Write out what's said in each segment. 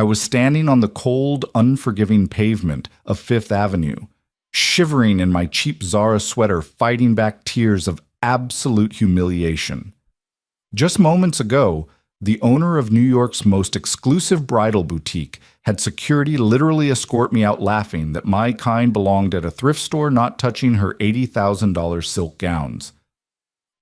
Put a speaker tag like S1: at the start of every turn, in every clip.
S1: I was standing on the cold, unforgiving pavement of Fifth Avenue, shivering in my cheap Zara sweater, fighting back tears of absolute humiliation. Just moments ago, the owner of New York's most exclusive bridal boutique had security literally escort me out laughing that my kind belonged at a thrift store not touching her $80,000 silk gowns.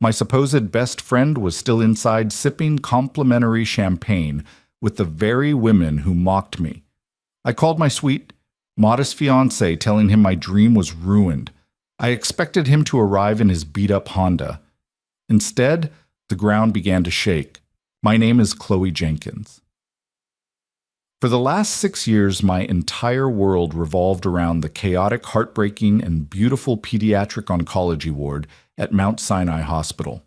S1: My supposed best friend was still inside sipping complimentary champagne with the very women who mocked me. I called my sweet, modest fiancé, telling him my dream was ruined. I expected him to arrive in his beat-up Honda. Instead, the ground began to shake. My name is Chloe Jenkins. For the last 6 years, my entire world revolved around the chaotic, heartbreaking, and beautiful pediatric oncology ward at Mount Sinai Hospital.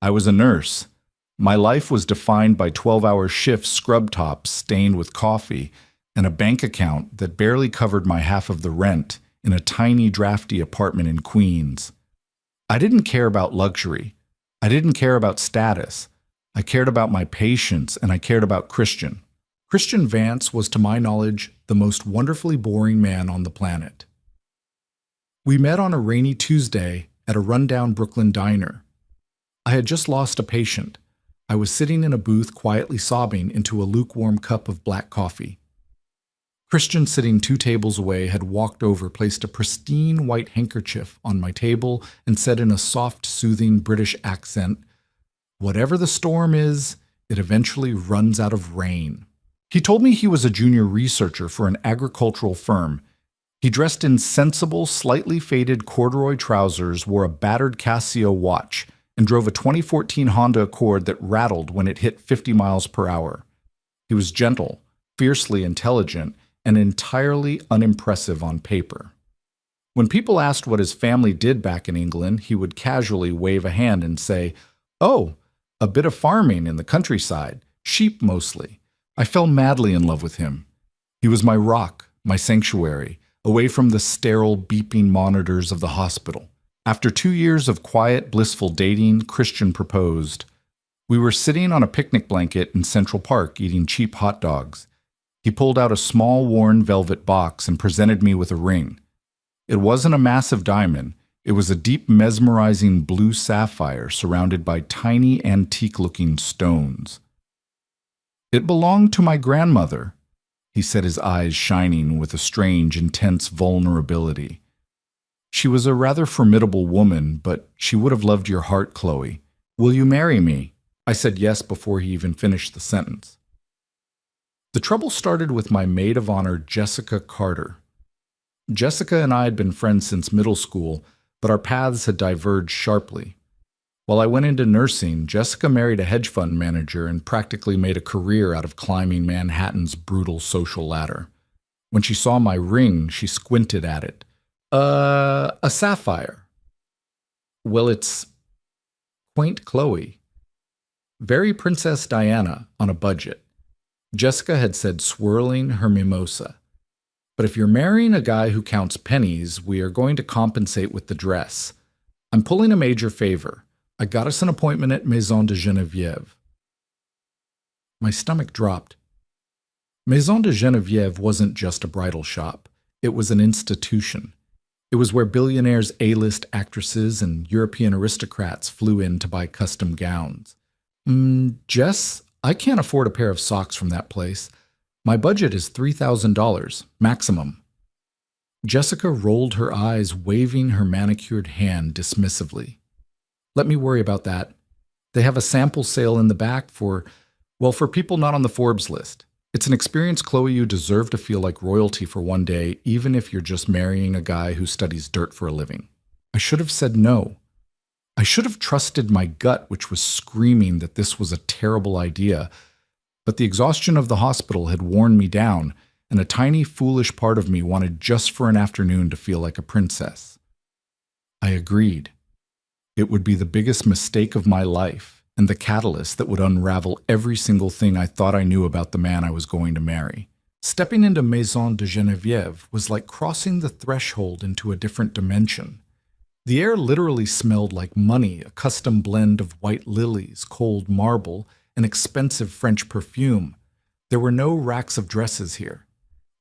S1: I was a nurse. My life was defined by 12-hour shifts, scrub tops stained with coffee, and a bank account that barely covered my half of the rent in a tiny, drafty apartment in Queens. I didn't care about luxury. I didn't care about status. I cared about my patients, and I cared about Christian. Christian Vance was, to my knowledge, the most wonderfully boring man on the planet. We met on a rainy Tuesday at a rundown Brooklyn diner. I had just lost a patient. I was sitting in a booth quietly sobbing into a lukewarm cup of black coffee. Christian, sitting 2 tables away, had walked over, placed a pristine white handkerchief on my table, and said in a soft, soothing British accent, "Whatever the storm is, it eventually runs out of rain." He told me he was a junior researcher for an agricultural firm. He dressed in sensible, slightly faded corduroy trousers, wore a battered Casio watch, and drove a 2014 Honda Accord that rattled when it hit 50 miles per hour. He was gentle, fiercely intelligent, and entirely unimpressive on paper. When people asked what his family did back in England, he would casually wave a hand and say, "Oh, a bit of farming in the countryside, sheep mostly." I fell madly in love with him. He was my rock, my sanctuary, away from the sterile, beeping monitors of the hospital. After 2 years of quiet, blissful dating, Christian proposed. We were sitting on a picnic blanket in Central Park eating cheap hot dogs. He pulled out a small, worn velvet box and presented me with a ring. It wasn't a massive diamond. It was a deep, mesmerizing blue sapphire surrounded by tiny, antique-looking stones. "It belonged to my grandmother," he said, his eyes shining with a strange, intense vulnerability. "She was a rather formidable woman, but she would have loved your heart, Chloe. Will you marry me?" I said yes before he even finished the sentence. The trouble started with my maid of honor, Jessica Carter. Jessica and I had been friends since middle school, but our paths had diverged sharply. While I went into nursing, Jessica married a hedge fund manager and practically made a career out of climbing Manhattan's brutal social ladder. When she saw my ring, she squinted at it. A sapphire." "Well, it's quaint Chloe. Very Princess Diana on a budget," Jessica had said, swirling her mimosa. "But if you're marrying a guy who counts pennies, we are going to compensate with the dress. I'm pulling a major favor. I got us an appointment at Maison de Geneviève." My stomach dropped. Maison de Geneviève wasn't just a bridal shop. It was an institution. It was where billionaires, A-list actresses, and European aristocrats flew in to buy custom gowns. Jess, I can't afford a pair of socks from that place. My budget is $3,000, maximum." Jessica rolled her eyes, waving her manicured hand dismissively. "Let me worry about that. They have a sample sale in the back for people not on the Forbes list. It's an experience, Chloe, you deserve to feel like royalty for one day, even if you're just marrying a guy who studies dirt for a living." I should have said no. I should have trusted my gut, which was screaming that this was a terrible idea. But the exhaustion of the hospital had worn me down, and a tiny, foolish part of me wanted just for an afternoon to feel like a princess. I agreed. It would be the biggest mistake of my life, and the catalyst that would unravel every single thing I thought I knew about the man I was going to marry. Stepping into Maison de Geneviève was like crossing the threshold into a different dimension. The air literally smelled like money, a custom blend of white lilies, cold marble, and expensive French perfume. There were no racks of dresses here.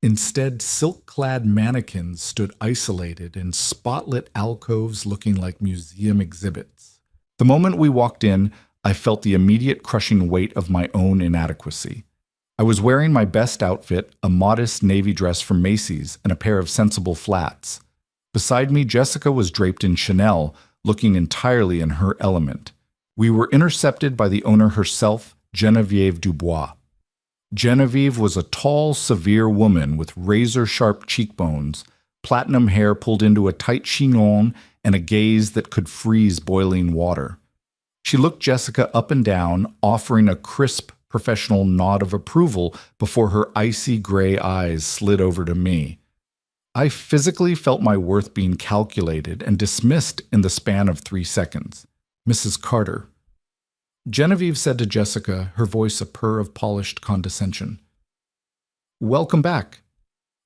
S1: Instead, silk-clad mannequins stood isolated in spotlit alcoves looking like museum exhibits. The moment we walked in, I felt the immediate crushing weight of my own inadequacy. I was wearing my best outfit, a modest navy dress from Macy's, and a pair of sensible flats. Beside me, Jessica was draped in Chanel, looking entirely in her element. We were intercepted by the owner herself, Geneviève Dubois. Geneviève was a tall, severe woman with razor-sharp cheekbones, platinum hair pulled into a tight chignon, and a gaze that could freeze boiling water. She looked Jessica up and down, offering a crisp, professional nod of approval before her icy gray eyes slid over to me. I physically felt my worth being calculated and dismissed in the span of 3 seconds. "Mrs. Carter." Geneviève said to Jessica, her voice a purr of polished condescension. "Welcome back.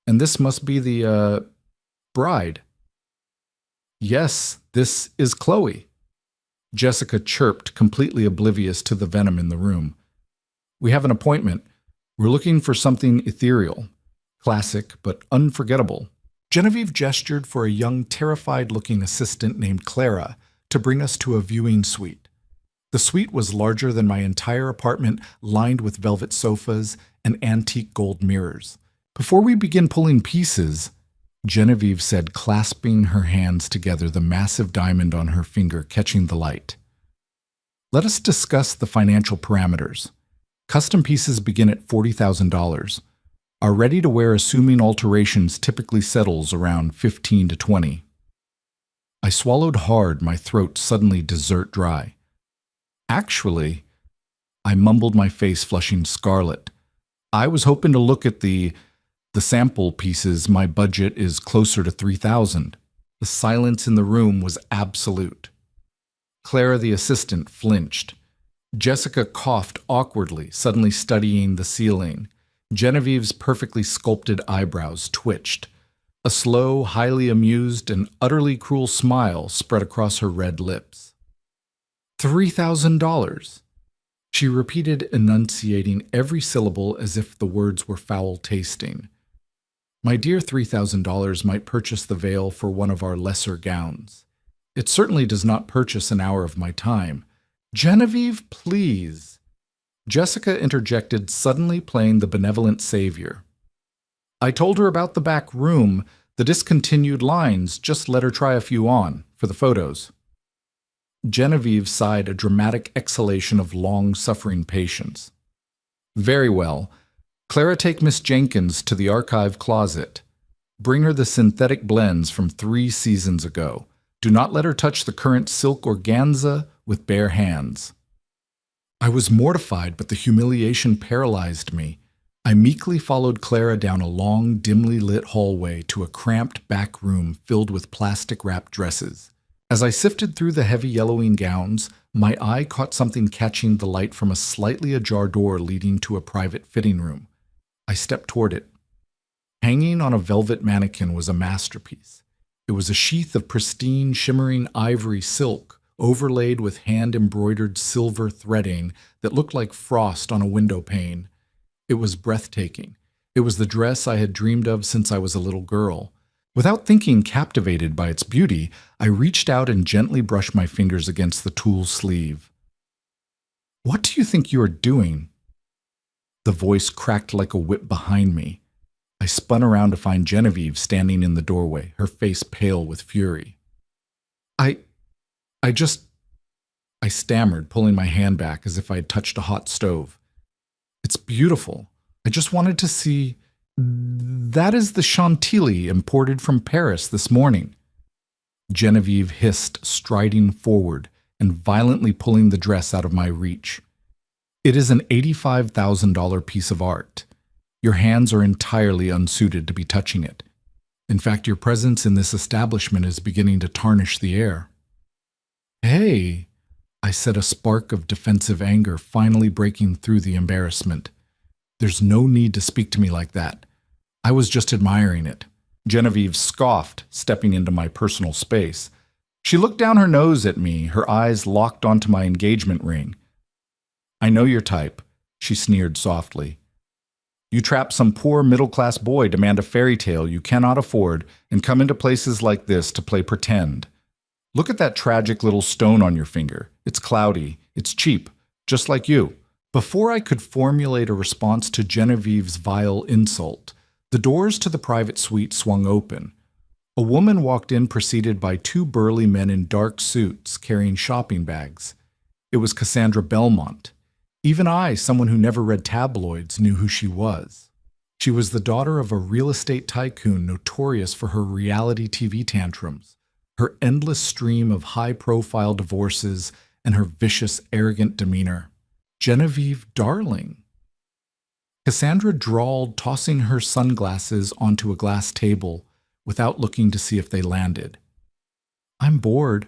S1: And this must be the, bride." "Yes, this is Chloe," Jessica chirped, completely oblivious to the venom in the room. "We have an appointment. We're looking for something ethereal, classic, but unforgettable." Geneviève gestured for a young, terrified-looking assistant named Clara to bring us to a viewing suite. The suite was larger than my entire apartment, lined with velvet sofas and antique gold mirrors. "Before we begin pulling pieces," Geneviève said, clasping her hands together, the massive diamond on her finger catching the light, "let us discuss the financial parameters. Custom pieces begin at $40,000. Our ready-to-wear assuming alterations typically settles around 15 to 20. I swallowed hard, my throat suddenly dessert dry. "Actually," I mumbled, my face flushing scarlet, "I was hoping to look at the sample pieces. My budget is closer to 3,000. The silence in the room was absolute. Clara, the assistant, flinched. Jessica coughed awkwardly, suddenly studying the ceiling. Genevieve's perfectly sculpted eyebrows twitched. A slow, highly amused, and utterly cruel smile spread across her red lips. $3,000. She repeated, enunciating every syllable as if the words were foul-tasting. My dear $3,000 might purchase the veil for one of our lesser gowns. It certainly does not purchase an hour of my time. Genevieve, please. Jessica interjected, suddenly playing the benevolent savior. I told her about the back room, the discontinued lines. Just let her try a few on, for the photos. Genevieve sighed, a dramatic exhalation of long-suffering patience. Very well. Clara, take Miss Jenkins to the archive closet. Bring her the synthetic blends from 3 seasons ago. Do not let her touch the current silk organza with bare hands. I was mortified, but the humiliation paralyzed me. I meekly followed Clara down a long, dimly lit hallway to a cramped back room filled with plastic-wrapped dresses. As I sifted through the heavy yellowing gowns, my eye caught something catching the light from a slightly ajar door leading to a private fitting room. I stepped toward it. Hanging on a velvet mannequin was a masterpiece. It was a sheath of pristine, shimmering ivory silk, overlaid with hand-embroidered silver threading that looked like frost on a window pane. It was breathtaking. It was the dress I had dreamed of since I was a little girl. Without thinking, captivated by its beauty, I reached out and gently brushed my fingers against the tulle sleeve. What do you think you are doing? The voice cracked like a whip behind me. I spun around to find Genevieve standing in the doorway, her face pale with fury. I stammered, pulling my hand back as if I had touched a hot stove. It's beautiful. I just wanted to see... That is the Chantilly imported from Paris this morning. Genevieve hissed, striding forward and violently pulling the dress out of my reach. It is an $85,000 piece of art. Your hands are entirely unsuited to be touching it. In fact, your presence in this establishment is beginning to tarnish the air. Hey, I said, a spark of defensive anger finally breaking through the embarrassment. There's no need to speak to me like that. I was just admiring it. Genevieve scoffed, stepping into my personal space. She looked down her nose at me, her eyes locked onto my engagement ring. I know your type, she sneered softly. You trap some poor middle-class boy, demand a fairy tale you cannot afford, and come into places like this to play pretend. Look at that tragic little stone on your finger. It's cloudy. It's cheap. Just like you. Before I could formulate a response to Genevieve's vile insult, the doors to the private suite swung open. A woman walked in preceded by two burly men in dark suits carrying shopping bags. It was Cassandra Belmont. Even I, someone who never read tabloids, knew who she was. She was the daughter of a real estate tycoon notorious for her reality TV tantrums, her endless stream of high-profile divorces, and her vicious, arrogant demeanor. Genevieve Darling. Cassandra drawled, tossing her sunglasses onto a glass table without looking to see if they landed. I'm bored,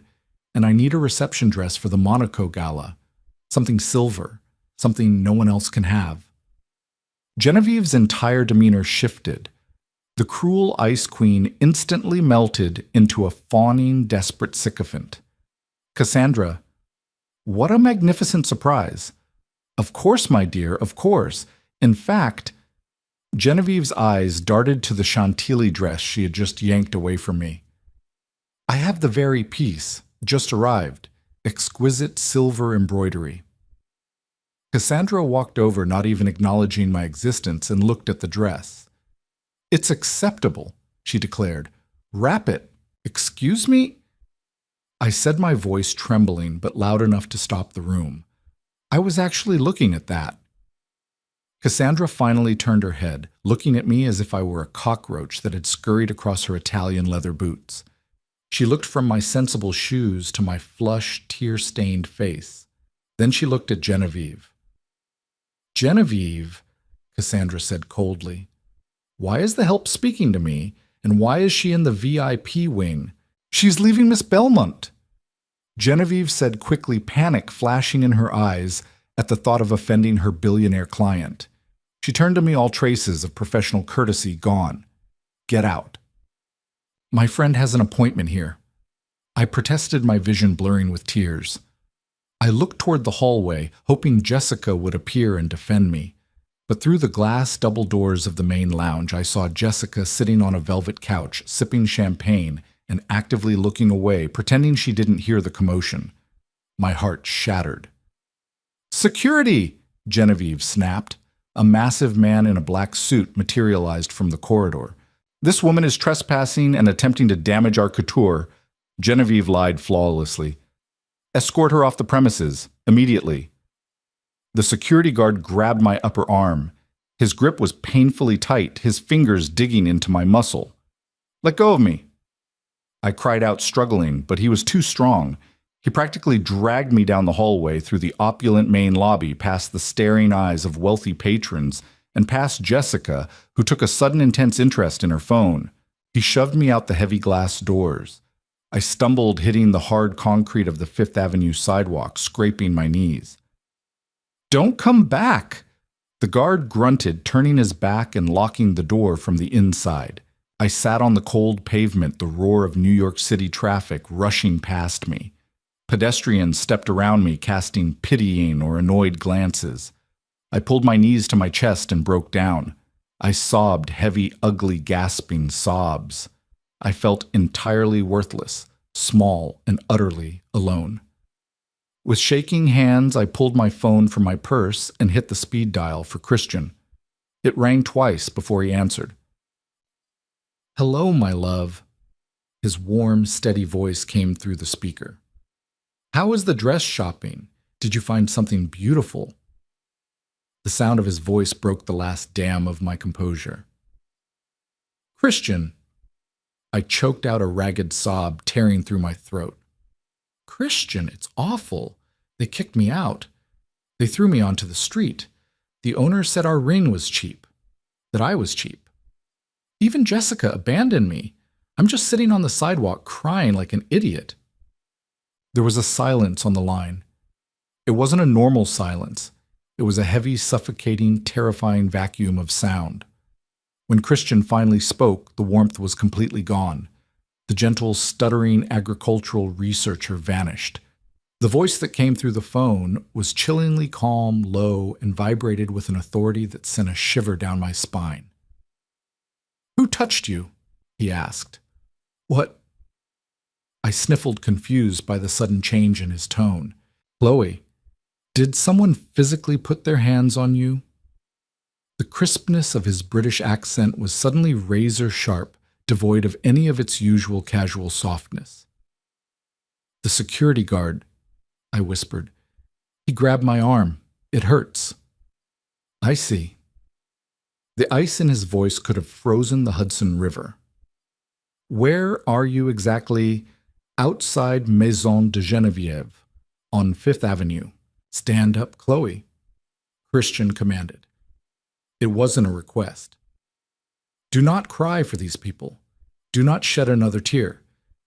S1: and I need a reception dress for the Monaco Gala. Something silver, something no one else can have. Genevieve's entire demeanor shifted. The cruel ice queen instantly melted into a fawning, desperate sycophant. Cassandra, what a magnificent surprise. Of course, my dear, of course. In fact, Genevieve's eyes darted to the Chantilly dress she had just yanked away from me. I have the very piece, just arrived, exquisite silver embroidery. Cassandra walked over, not even acknowledging my existence, and looked at the dress. It's acceptable, she declared. Wrap it. Excuse me? I said, my voice trembling, but loud enough to stop the room. I was actually looking at that. Cassandra finally turned her head, looking at me as if I were a cockroach that had scurried across her Italian leather boots. She looked from my sensible shoes to my flush, tear-stained face. Then she looked at Genevieve. Genevieve, Cassandra said coldly, why is the help speaking to me, and why is she in the VIP wing? She's leaving Miss Belmont. Genevieve said quickly, panic flashing in her eyes at the thought of offending her billionaire client. She turned to me, all traces of professional courtesy gone. Get out. My friend has an appointment here. I protested, my vision blurring with tears. I looked toward the hallway, hoping Jessica would appear and defend me. But through the glass double doors of the main lounge, I saw Jessica sitting on a velvet couch, sipping champagne and actively looking away, pretending she didn't hear the commotion. My heart shattered. Security! Genevieve snapped. A massive man in a black suit materialized from the corridor. This woman is trespassing and attempting to damage our couture. Genevieve lied flawlessly. Escort her off the premises, immediately. The security guard grabbed my upper arm. His grip was painfully tight, his fingers digging into my muscle. Let go of me. I cried out, struggling, but he was too strong. He practically dragged me down the hallway through the opulent main lobby, past the staring eyes of wealthy patrons, and past Jessica, who took a sudden intense interest in her phone. He shoved me out the heavy glass doors. I stumbled, hitting the hard concrete of the Fifth Avenue sidewalk, scraping my knees. Don't come back! The guard grunted, turning his back and locking the door from the inside. I sat on the cold pavement, the roar of New York City traffic rushing past me. Pedestrians stepped around me, casting pitying or annoyed glances. I pulled my knees to my chest and broke down. I sobbed heavy, ugly, gasping sobs. I felt entirely worthless, small, and utterly alone. With shaking hands, I pulled my phone from my purse and hit the speed dial for Christian. It rang twice before he answered. Hello, my love. His warm, steady voice came through the speaker. How was the dress shopping? Did you find something beautiful? The sound of his voice broke the last dam of my composure. Christian. I choked out a ragged sob tearing through my throat. Christian, it's awful. They kicked me out. They threw me onto the street. The owner said our ring was cheap, that I was cheap. Even Jessica abandoned me. I'm just sitting on the sidewalk crying like an idiot. There was a silence on the line. It wasn't a normal silence. It was a heavy, suffocating, terrifying vacuum of sound. When Christian finally spoke, the warmth was completely gone. The gentle, stuttering agricultural researcher vanished. The voice that came through the phone was chillingly calm, low, and vibrated with an authority that sent a shiver down my spine. "Who touched you?" he asked. "What?" I sniffled, confused by the sudden change in his tone. "Chloe, did someone physically put their hands on you?" The crispness of his British accent was suddenly razor sharp, devoid of any of its usual casual softness. "The security guard," I whispered. "He grabbed my arm. It hurts." "I see." The ice in his voice could have frozen the Hudson River. "Where are you exactly?" "Outside Maison de Geneviève, on Fifth Avenue." "Stand up, Chloe," Christian commanded. It wasn't a request. "Do not cry for these people. Do not shed another tear.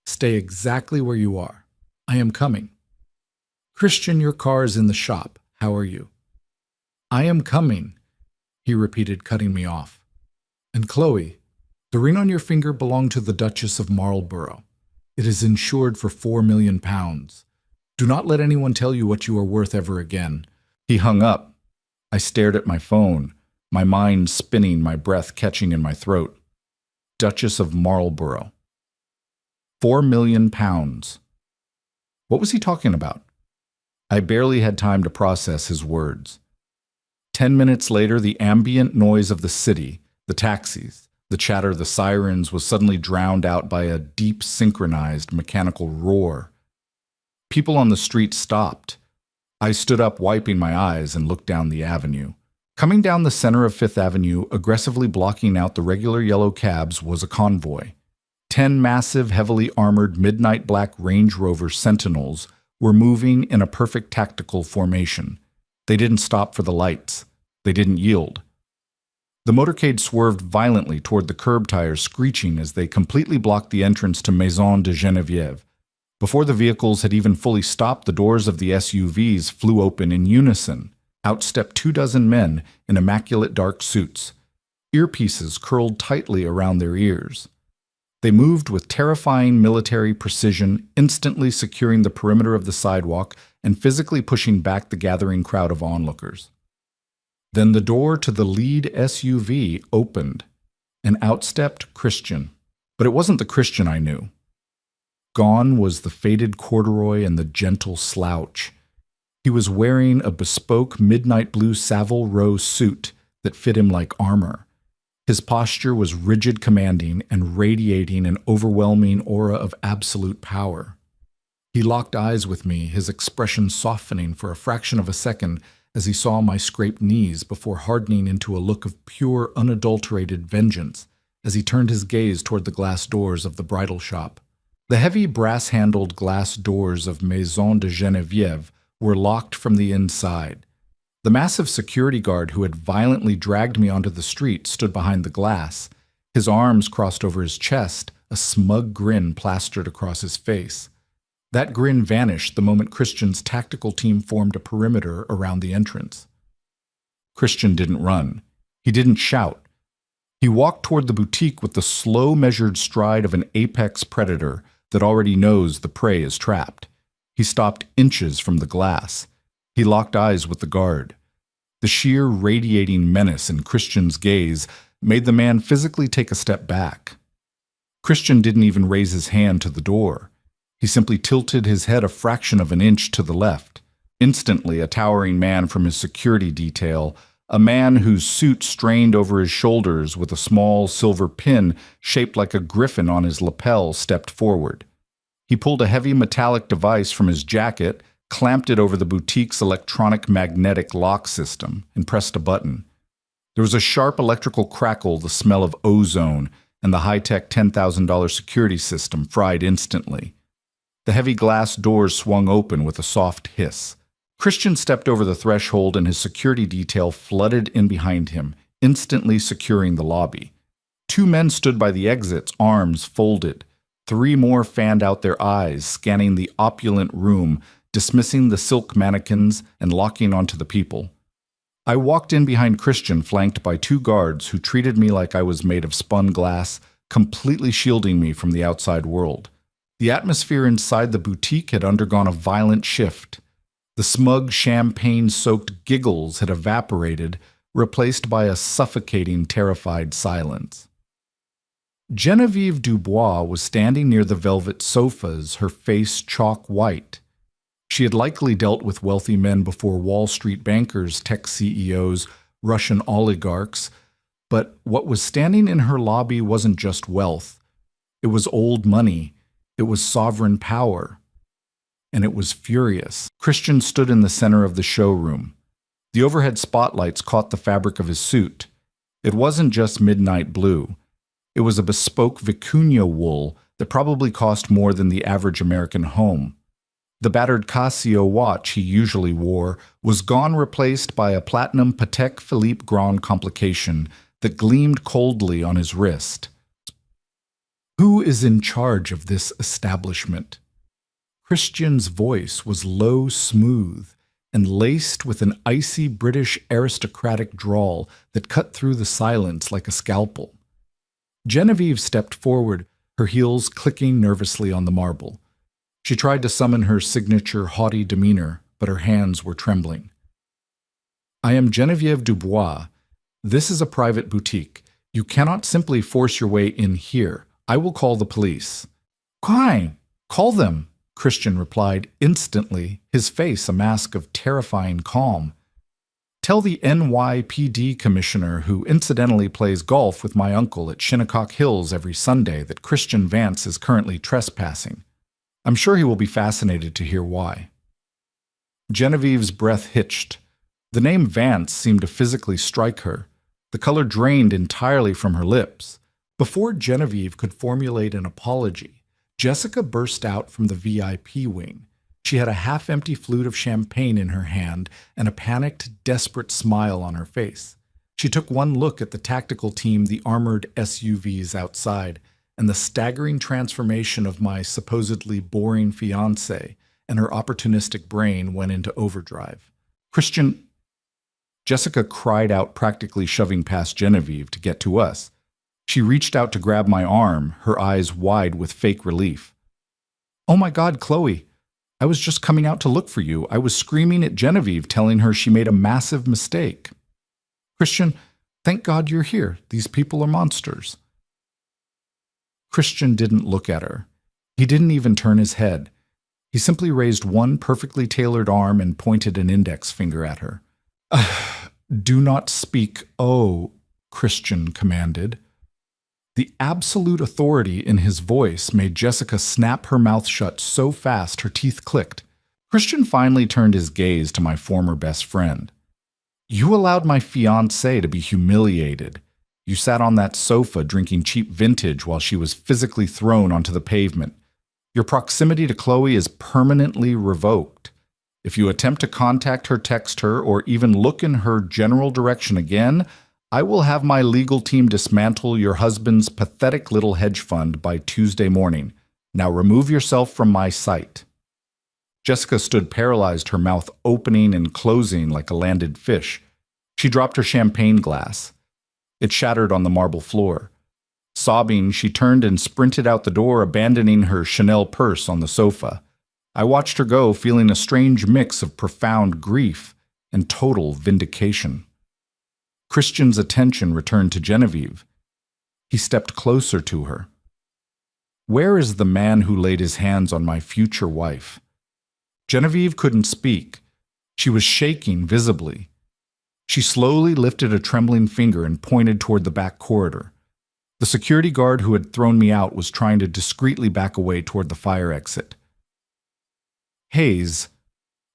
S1: Stay exactly where you are. I am coming." "Christian, your car is in the shop. How are you?" "I am coming," he repeated, cutting me off. "And Chloe, the ring on your finger belonged to the Duchess of Marlborough. It is insured for £4 million. Do not let anyone tell you what you are worth ever again." He hung up. I stared at my phone, my mind spinning, my breath catching in my throat. Duchess of Marlborough. £4 million. What was he talking about? I barely had time to process his words. 10 minutes later, the ambient noise of the city, the taxis, the chatter of the sirens was suddenly drowned out by a deep, synchronized, mechanical roar. People on the street stopped. I stood up, wiping my eyes, and looked down the avenue. Coming down the center of Fifth Avenue, aggressively blocking out the regular yellow cabs, was a convoy. 10 massive, heavily armored midnight black Range Rover Sentinels were moving in a perfect tactical formation. They didn't stop for the lights. They didn't yield. The motorcade swerved violently toward the curb tires, screeching as they completely blocked the entrance to Maison de Geneviève. Before the vehicles had even fully stopped, the doors of the SUVs flew open in unison. Out stepped 24 men in immaculate dark suits. Earpieces curled tightly around their ears. They moved with terrifying military precision, instantly securing the perimeter of the sidewalk and physically pushing back the gathering crowd of onlookers. Then the door to the lead SUV opened, and out stepped Christian. But it wasn't the Christian I knew. Gone was the faded corduroy and the gentle slouch. He was wearing a bespoke midnight blue Savile Row suit that fit him like armor. His posture was rigid, commanding, and radiating an overwhelming aura of absolute power. He locked eyes with me, his expression softening for a fraction of a second as he saw my scraped knees before hardening into a look of pure, unadulterated vengeance as he turned his gaze toward the glass doors of the bridal shop. The heavy brass-handled glass doors of Maison de Geneviève were locked from the inside. The massive security guard who had violently dragged me onto the street stood behind the glass, his arms crossed over his chest, a smug grin plastered across his face. That grin vanished the moment Christian's tactical team formed a perimeter around the entrance. Christian didn't run. He didn't shout. He walked toward the boutique with the slow, measured stride of an apex predator that already knows the prey is trapped. He stopped inches from the glass. He locked eyes with the guard. The sheer radiating menace in Christian's gaze made the man physically take a step back. Christian didn't even raise his hand to the door. He simply tilted his head a fraction of an inch to the left. Instantly, a towering man from his security detail, a man whose suit strained over his shoulders with a small silver pin shaped like a griffin on his lapel, stepped forward. He pulled a heavy metallic device from his jacket, clamped it over the boutique's electronic magnetic lock system, and pressed a button. There was a sharp electrical crackle, the smell of ozone, and the high-tech $10,000 security system fried instantly. The heavy glass doors swung open with a soft hiss. Christian stepped over the threshold and his security detail flooded in behind him, instantly securing the lobby. 2 men stood by the exits, arms folded. 3 more fanned out their eyes, scanning the opulent room, dismissing the silk mannequins and locking onto the people. I walked in behind Christian, flanked by 2 guards who treated me like I was made of spun glass, completely shielding me from the outside world. The atmosphere inside the boutique had undergone a violent shift. The smug champagne-soaked giggles had evaporated, replaced by a suffocating, terrified silence. Genevieve Dubois was standing near the velvet sofas, her face chalk white. She had likely dealt with wealthy men before: Wall Street bankers, tech CEOs, Russian oligarchs. But what was standing in her lobby wasn't just wealth. It was old money. It was sovereign power. And it was furious. Christian stood in the center of the showroom. The overhead spotlights caught the fabric of his suit. It wasn't just midnight blue. It was a bespoke vicuña wool that probably cost more than the average American home. The battered Casio watch he usually wore was gone, replaced by a platinum Patek Philippe Grand complication that gleamed coldly on his wrist. Who is in charge of this establishment? Christian's voice was low, smooth, and laced with an icy British aristocratic drawl that cut through the silence like a scalpel. Genevieve stepped forward, her heels clicking nervously on the marble. She tried to summon her signature haughty demeanor, but her hands were trembling. "I am Genevieve Dubois. This is a private boutique. You cannot simply force your way in here. I will call the police." "Fine, call them," Christian replied instantly, his face a mask of terrifying calm. "Tell the NYPD commissioner, who incidentally plays golf with my uncle at Shinnecock Hills every Sunday, that Christian Vance is currently trespassing. I'm sure he will be fascinated to hear why." Genevieve's breath hitched. The name Vance seemed to physically strike her. The color drained entirely from her lips. Before Genevieve could formulate an apology, Jessica burst out from the VIP wing. She had a half-empty flute of champagne in her hand and a panicked, desperate smile on her face. She took one look at the tactical team, the armored SUVs outside, and the staggering transformation of my supposedly boring fiancé, and her opportunistic brain went into overdrive. "Christian—" Jessica cried out, practically shoving past Genevieve to get to us. She reached out to grab my arm, her eyes wide with fake relief. "Oh my God, Chloe! I was just coming out to look for you. I was screaming at Genevieve, telling her she made a massive mistake. Christian, thank God you're here. These people are monsters." Christian didn't look at her. He didn't even turn his head. He simply raised one perfectly tailored arm and pointed an index finger at her. "Do not speak, oh," Christian commanded. The absolute authority in his voice made Jessica snap her mouth shut so fast her teeth clicked. Christian finally turned his gaze to my former best friend. "You allowed my fiancée to be humiliated. You sat on that sofa drinking cheap vintage while she was physically thrown onto the pavement. Your proximity to Chloe is permanently revoked. If you attempt to contact her, text her, or even look in her general direction again, I will have my legal team dismantle your husband's pathetic little hedge fund by Tuesday morning. Now remove yourself from my sight." Jessica stood paralyzed, her mouth opening and closing like a landed fish. She dropped her champagne glass. It shattered on the marble floor. Sobbing, she turned and sprinted out the door, abandoning her Chanel purse on the sofa. I watched her go, feeling a strange mix of profound grief and total vindication. Christian's attention returned to Genevieve. He stepped closer to her. "Where is the man who laid his hands on my future wife?" Genevieve couldn't speak. She was shaking visibly. She slowly lifted a trembling finger and pointed toward the back corridor. The security guard who had thrown me out was trying to discreetly back away toward the fire exit. "Hayes,"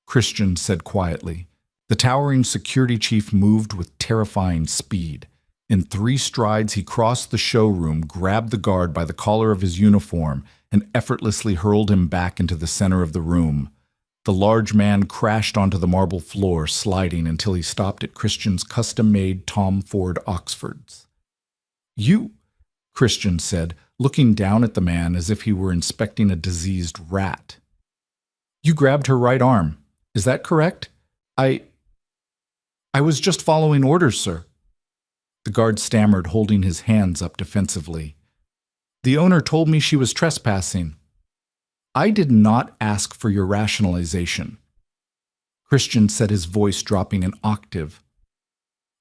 S1: Christian said quietly. The towering security chief moved with terrifying speed. In 3 strides, he crossed the showroom, grabbed the guard by the collar of his uniform, and effortlessly hurled him back into the center of the room. The large man crashed onto the marble floor, sliding until he stopped at Christian's custom-made Tom Ford Oxfords. "You," Christian said, looking down at the man as if he were inspecting a diseased rat. "You grabbed her right arm. Is that correct?" I was just following orders, sir." The guard stammered, holding his hands up defensively. "The owner told me she was trespassing." I did not ask for your rationalization. Christian said, his voice dropping an octave.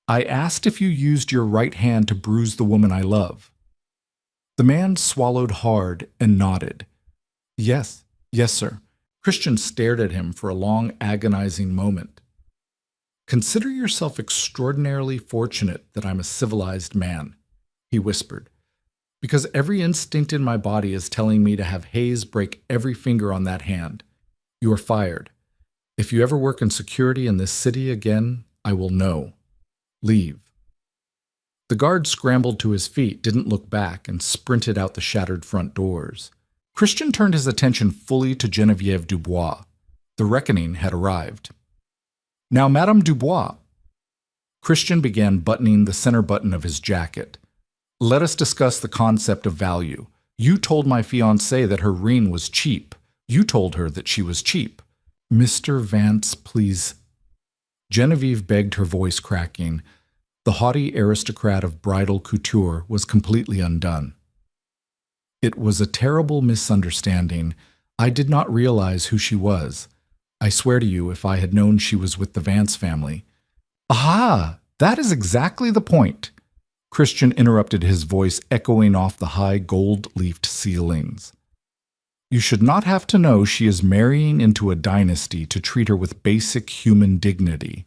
S1: I asked if you used your right hand to bruise the woman I love. The man swallowed hard and nodded. Yes, sir. Christian stared at him for a long, agonizing moment. Consider yourself extraordinarily fortunate that I'm a civilized man, he whispered, because every instinct in my body is telling me to have Hayes break every finger on that hand. You are fired. If you ever work in security in this city again, I will know. Leave. The guard scrambled to his feet, didn't look back, and sprinted out the shattered front doors. Christian turned his attention fully to Geneviève Dubois. The reckoning had arrived. Now, Madame Dubois. Christian began buttoning the center button of his jacket. Let us discuss the concept of value. You told my fiancée that her ring was cheap. You told her that she was cheap. Mr. Vance, please. Geneviève begged, her voice cracking. The haughty aristocrat of bridal couture was completely undone. It was a terrible misunderstanding. I did not realize who she was. I swear to you, if I had known she was with the Vance family. Aha! That is exactly the point. Christian interrupted, his voice echoing off the high gold-leafed ceilings. You should not have to know she is marrying into a dynasty to treat her with basic human dignity.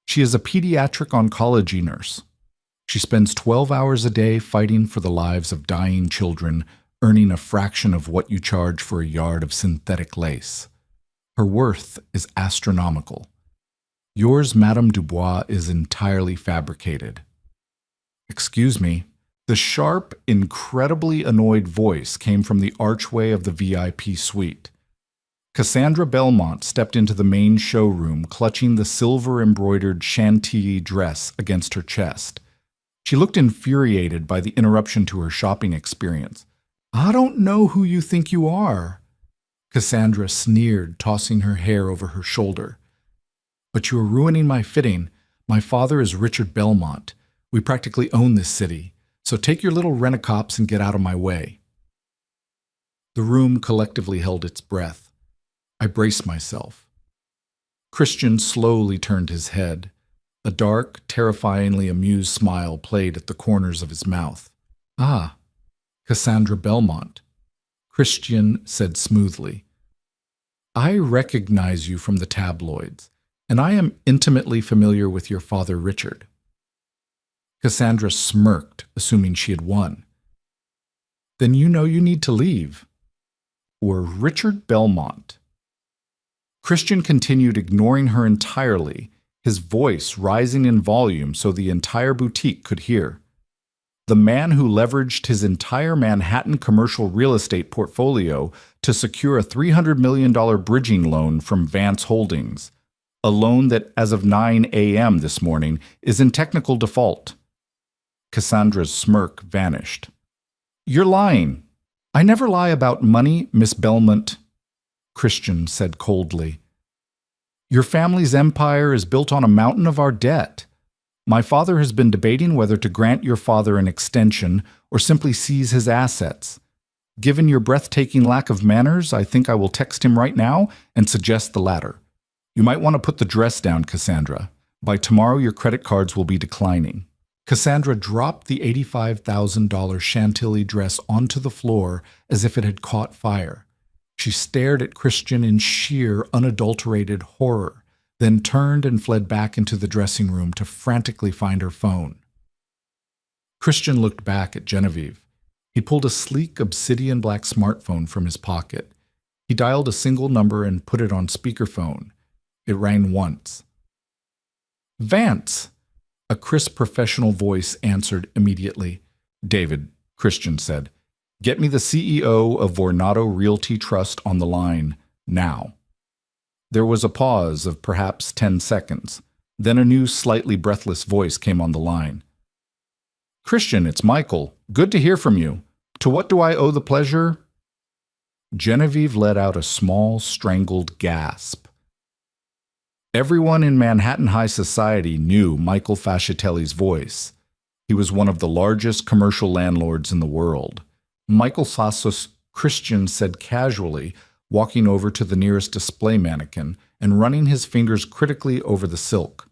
S1: She is a pediatric oncology nurse. She spends 12 hours a day fighting for the lives of dying children, earning a fraction of what you charge for a yard of synthetic lace. Her worth is astronomical. Yours, Madame Dubois, is entirely fabricated. Excuse me. The sharp, incredibly annoyed voice came from the archway of the VIP suite. Cassandra Belmont stepped into the main showroom, clutching the silver-embroidered Chantilly dress against her chest. She looked infuriated by the interruption to her shopping experience. I don't know who you think you are, Cassandra sneered, tossing her hair over her shoulder. But you are ruining my fitting. My father is Richard Belmont. We practically own this city, so take your little rent-a-cops and get out of my way. The room collectively held its breath. I braced myself. Christian slowly turned his head. A dark, terrifyingly amused smile played at the corners of his mouth. Ah, Cassandra Belmont, Christian said smoothly. I recognize you from the tabloids, and I am intimately familiar with your father, Richard. Cassandra smirked, assuming she had won. Then you know you need to leave. Or Richard Belmont. Christian continued, ignoring her entirely, his voice rising in volume so the entire boutique could hear. The man who leveraged his entire Manhattan commercial real estate portfolio to secure a $300 million bridging loan from Vance Holdings, a loan that, as of 9 a.m. this morning, is in technical default. Cassandra's smirk vanished. You're lying. I never lie about money, Miss Belmont, Christian said coldly. Your family's empire is built on a mountain of our debt. My father has been debating whether to grant your father an extension or simply seize his assets. Given your breathtaking lack of manners, I think I will text him right now and suggest the latter. You might want to put the dress down, Cassandra. By tomorrow, your credit cards will be declining. Cassandra dropped the $85,000 Chantilly dress onto the floor as if it had caught fire. She stared at Christian in sheer, unadulterated horror, then turned and fled back into the dressing room to frantically find her phone. Christian looked back at Geneviève. He pulled a sleek obsidian black smartphone from his pocket. He dialed a single number and put it on speakerphone. It rang once. Vance! A crisp professional voice answered immediately. David, Christian said, get me the CEO of Vornado Realty Trust on the line, now. There was a pause of perhaps 10 seconds. Then a new, slightly breathless voice came on the line. Christian, it's Michael. Good to hear from you. To what do I owe the pleasure? Geneviève let out a small, strangled gasp. Everyone in Manhattan high society knew Michael Fascitelli's voice. He was one of the largest commercial landlords in the world. Michael Sassos, Christian said casually, walking over to the nearest display mannequin and running his fingers critically over the silk.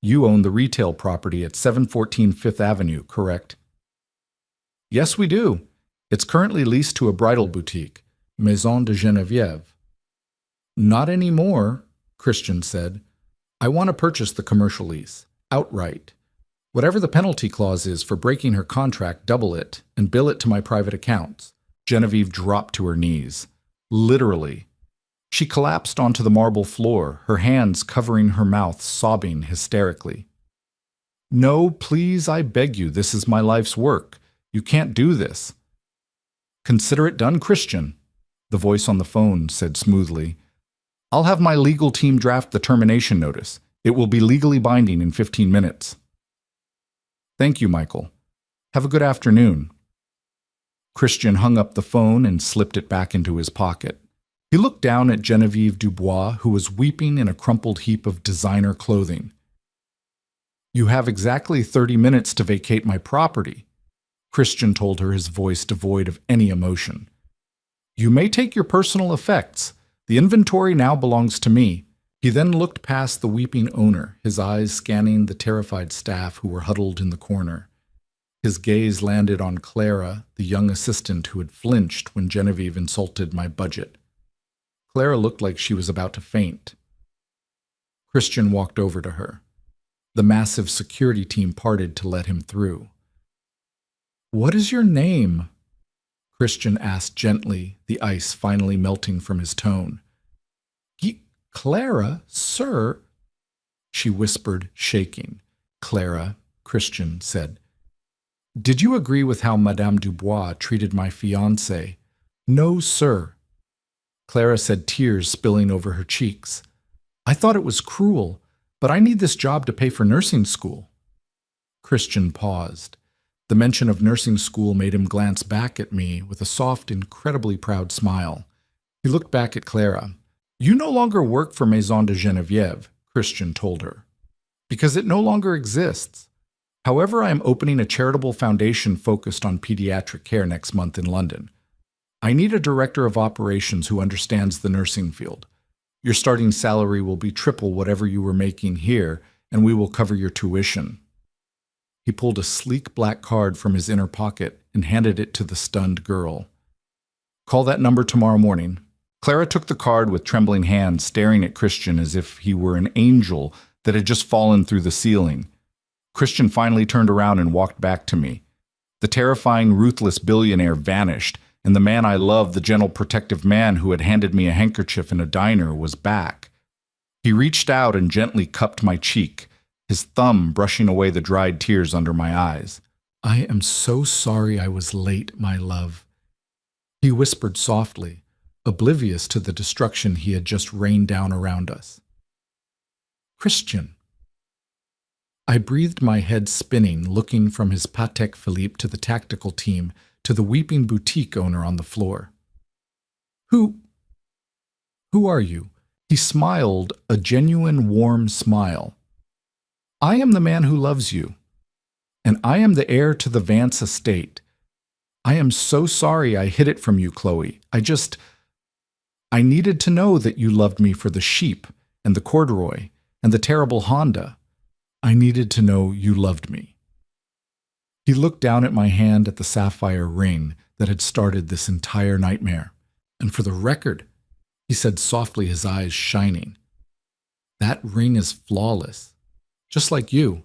S1: You own the retail property at 714 Fifth Avenue, correct? Yes, we do. It's currently leased to a bridal boutique, Maison de Geneviève. Not anymore, Christian said. I want to purchase the commercial lease, outright. Whatever the penalty clause is for breaking her contract, double it and bill it to my private accounts. Geneviève dropped to her knees. Literally. She collapsed onto the marble floor, her hands covering her mouth, sobbing hysterically. No, please, I beg you, this is my life's work. You can't do this. Consider it done, Christian, the voice on the phone said smoothly. I'll have my legal team draft the termination notice. It will be legally binding in 15 minutes. Thank you, Michael. Have a good afternoon. Christian hung up the phone and slipped it back into his pocket. He looked down at Geneviève Dubois, who was weeping in a crumpled heap of designer clothing. You have exactly 30 minutes to vacate my property, Christian told her, his voice devoid of any emotion. You may take your personal effects. The inventory now belongs to me. He then looked past the weeping owner, his eyes scanning the terrified staff who were huddled in the corner. His gaze landed on Clara, the young assistant who had flinched when Geneviève insulted my budget. Clara looked like she was about to faint. Christian walked over to her. The massive security team parted to let him through. What is your name? Christian asked gently, the ice finally melting from his tone. Clara, sir, she whispered, shaking. Clara, Christian said. Did you agree with how Madame Dubois treated my fiancé? No, sir. Clara said, tears spilling over her cheeks. I thought it was cruel, but I need this job to pay for nursing school. Christian paused. The mention of nursing school made him glance back at me with a soft, incredibly proud smile. He looked back at Clara. You no longer work for Maison de Geneviève, Christian told her, because it no longer exists. However, I am opening a charitable foundation focused on pediatric care next month in London. I need a director of operations who understands the nursing field. Your starting salary will be triple whatever you were making here, and we will cover your tuition. He pulled a sleek black card from his inner pocket and handed it to the stunned girl. Call that number tomorrow morning. Clara took the card with trembling hands, staring at Christian as if he were an angel that had just fallen through the ceiling. Christian finally turned around and walked back to me. The terrifying, ruthless billionaire vanished, and the man I loved, the gentle, protective man who had handed me a handkerchief in a diner, was back. He reached out and gently cupped my cheek, his thumb brushing away the dried tears under my eyes. I am so sorry I was late, my love, he whispered softly, oblivious to the destruction he had just rained down around us. Christian. I breathed, my head spinning, looking from his Patek Philippe to the tactical team to the weeping boutique owner on the floor. Who are you? He smiled, a genuine, warm smile. I am the man who loves you, and I am the heir to the Vance estate. I am so sorry I hid it from you, Chloe. I needed to know that you loved me for the sheep and the corduroy and the terrible Honda. I needed to know you loved me. He looked down at my hand at the sapphire ring that had started this entire nightmare. And for the record, he said softly, his eyes shining, that ring is flawless, just like you.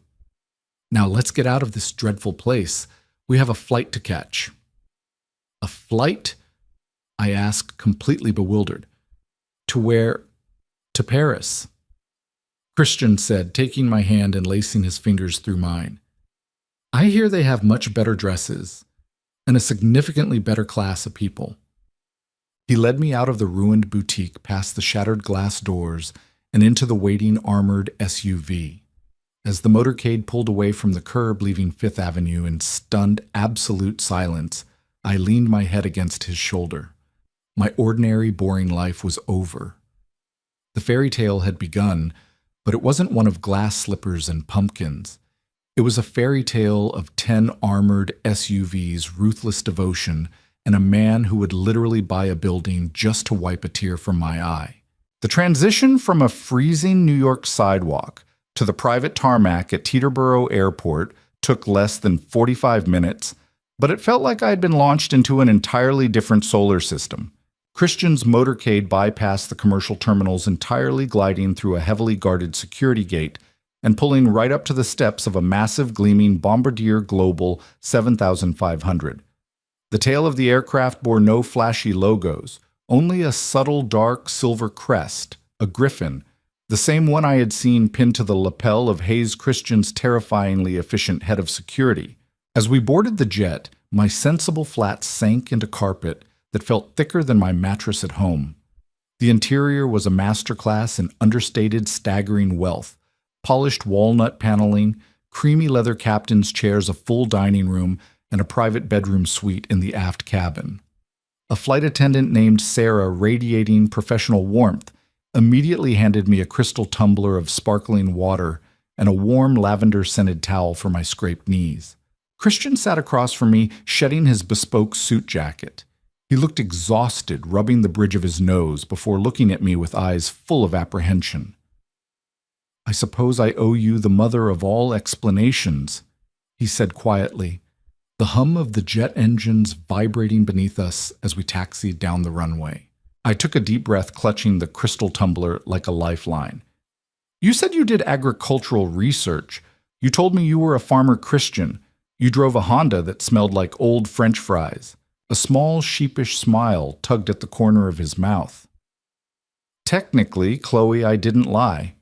S1: Now let's get out of this dreadful place. We have a flight to catch. A flight? I asked, completely bewildered. To where? To Paris. Christian said, taking my hand and lacing his fingers through mine. I hear they have much better dresses and a significantly better class of people. He led me out of the ruined boutique, past the shattered glass doors, and into the waiting armored SUV. As the motorcade pulled away from the curb, leaving Fifth Avenue in stunned, absolute silence, I leaned my head against his shoulder. My ordinary, boring life was over. The fairy tale had begun, but it wasn't one of glass slippers and pumpkins. It was a fairy tale of 10 armored SUVs, ruthless devotion, and a man who would literally buy a building just to wipe a tear from my eye. The transition from a freezing New York sidewalk to the private tarmac at Teterboro Airport took less than 45 minutes, but it felt like I had been launched into an entirely different solar system. Christian's motorcade bypassed the commercial terminals entirely, gliding through a heavily guarded security gate and pulling right up to the steps of a massive gleaming Bombardier Global 7500. The tail of the aircraft bore no flashy logos, only a subtle dark silver crest, a griffin, the same one I had seen pinned to the lapel of Hayes Christian's terrifyingly efficient head of security. As we boarded the jet, my sensible flat sank into carpet that felt thicker than my mattress at home. The interior was a masterclass in understated, staggering wealth, polished walnut paneling, creamy leather captain's chairs, a full dining room, and a private bedroom suite in the aft cabin. A flight attendant named Sarah, radiating professional warmth, immediately handed me a crystal tumbler of sparkling water and a warm lavender-scented towel for my scraped knees. Christian sat across from me, shedding his bespoke suit jacket. He looked exhausted, rubbing the bridge of his nose before looking at me with eyes full of apprehension. "I suppose I owe you the mother of all explanations," he said quietly, the hum of the jet engines vibrating beneath us as we taxied down the runway. I took a deep breath, clutching the crystal tumbler like a lifeline. "You said you did agricultural research. You told me you were a farmer Christian. You drove a Honda that smelled like old French fries." A small, sheepish smile tugged at the corner of his mouth. "Technically, Chloe, I didn't lie.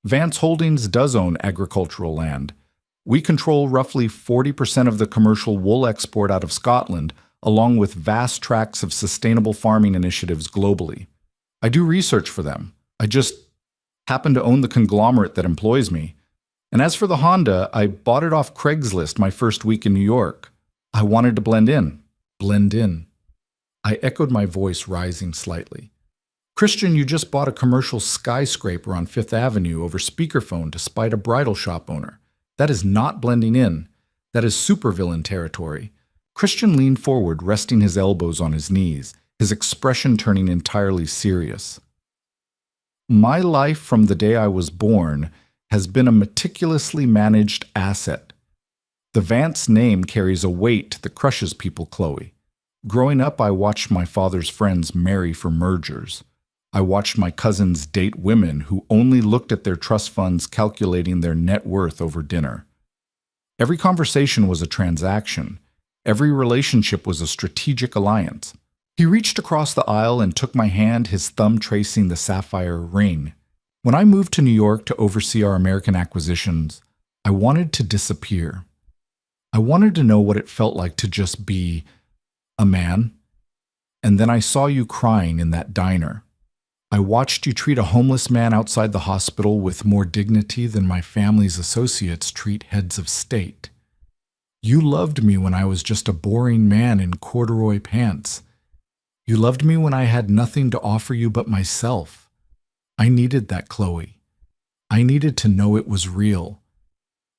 S1: Vance Holdings does own agricultural land. We control roughly 40% of the commercial wool export out of Scotland, along with vast tracts of sustainable farming initiatives globally. I do research for them. I just happen to own the conglomerate that employs me. And as for the Honda, I bought it off Craigslist my first week in New York. I wanted to blend in. Blend in." I echoed, my voice rising slightly. "Christian, you just bought a commercial skyscraper on Fifth Avenue over speakerphone to spite a bridal shop owner. That is not blending in. That is supervillain territory." Christian leaned forward, resting his elbows on his knees, his expression turning entirely serious. "My life from the day I was born has been a meticulously managed asset. The Vance name carries a weight that crushes people, Chloe. Growing up, I watched my father's friends marry for mergers. I watched my cousins date women who only looked at their trust funds, calculating their net worth over dinner. Every conversation was a transaction. Every relationship was a strategic alliance." He reached across the aisle and took my hand, his thumb tracing the sapphire ring. "When I moved to New York to oversee our American acquisitions, I wanted to disappear. I wanted to know what it felt like to just be a man. And then I saw you crying in that diner. I watched you treat a homeless man outside the hospital with more dignity than my family's associates treat heads of state. You loved me when I was just a boring man in corduroy pants. You loved me when I had nothing to offer you but myself. I needed that, Chloe. I needed to know it was real.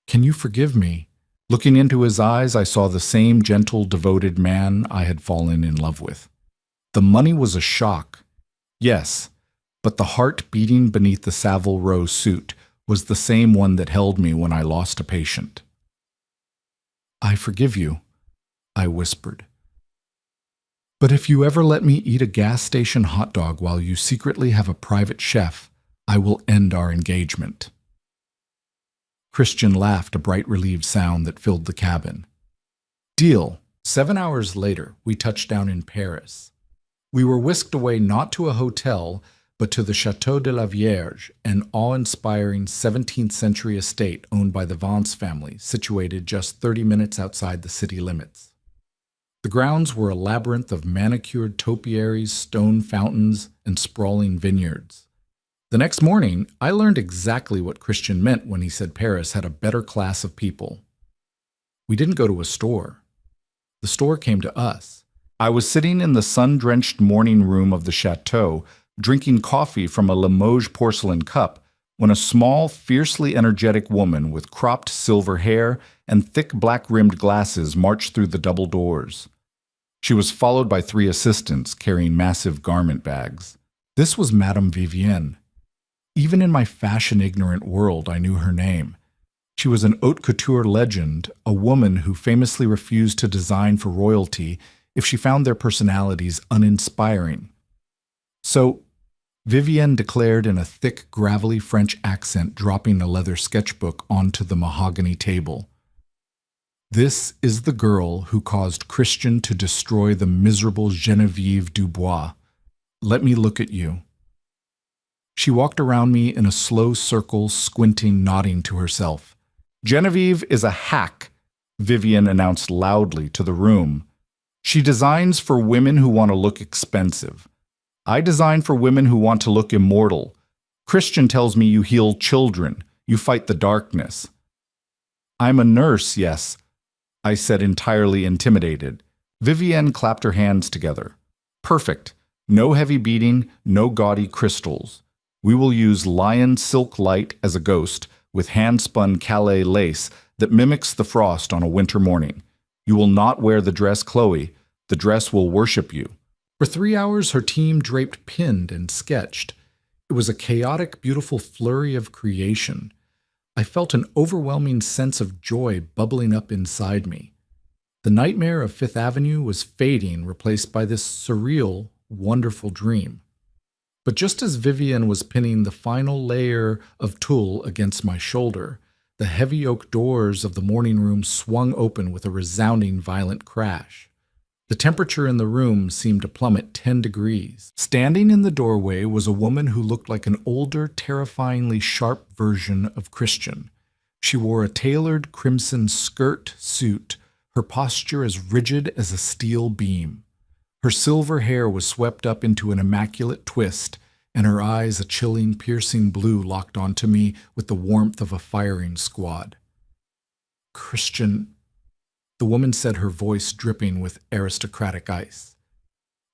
S1: Can you forgive me?" Looking into his eyes, I saw the same gentle, devoted man I had fallen in love with. The money was a shock, yes, but the heart beating beneath the Savile Row suit was the same one that held me when I lost a patient. "I forgive you," I whispered. "But if you ever let me eat a gas station hot dog while you secretly have a private chef, I will end our engagement." Christian laughed, a bright, relieved sound that filled the cabin. Deal. 7 hours later, we touched down in Paris. We were whisked away not to a hotel, but to the Château de la Vierge, an awe-inspiring 17th century estate owned by the Vance family, situated just 30 minutes outside the city limits. The grounds were a labyrinth of manicured topiaries, stone fountains, and sprawling vineyards. The next morning, I learned exactly what Christian meant when he said Paris had a better class of people. We didn't go to a store. The store came to us. I was sitting in the sun-drenched morning room of the chateau, drinking coffee from a Limoges porcelain cup, when a small, fiercely energetic woman with cropped silver hair and thick black-rimmed glasses marched through the double doors. She was followed by 3 assistants carrying massive garment bags. This was Madame Vivienne. Even in my fashion-ignorant world, I knew her name. She was an haute couture legend, a woman who famously refused to design for royalty if she found their personalities uninspiring. So, Vivienne declared in a thick, gravelly French accent, dropping a leather sketchbook onto the mahogany table. "This is the girl who caused Christian to destroy the miserable Geneviève Dubois. Let me look at you." She walked around me in a slow circle, squinting, nodding to herself. "Geneviève is a hack," Vivienne announced loudly to the room. "She designs for women who want to look expensive. I design for women who want to look immortal. Christian tells me you heal children, you fight the darkness." "I'm a nurse, yes," I said, entirely intimidated. Vivienne clapped her hands together. "Perfect. No heavy beating, no gaudy crystals. We will use lion silk light as a ghost with hand-spun Calais lace that mimics the frost on a winter morning. You will not wear the dress, Chloe. The dress will worship you." For 3 hours, her team draped, pinned, and sketched. It was a chaotic, beautiful flurry of creation. I felt an overwhelming sense of joy bubbling up inside me. The nightmare of Fifth Avenue was fading, replaced by this surreal, wonderful dream. But just as Vivienne was pinning the final layer of tulle against my shoulder, the heavy oak doors of the morning room swung open with a resounding, violent crash. The temperature in the room seemed to plummet 10 degrees. Standing in the doorway was a woman who looked like an older, terrifyingly sharp version of Christian. She wore a tailored crimson skirt suit, her posture as rigid as a steel beam. Her silver hair was swept up into an immaculate twist, and her eyes, a chilling, piercing blue, locked onto me with the warmth of a firing squad. "Christian," the woman said, her voice dripping with aristocratic ice.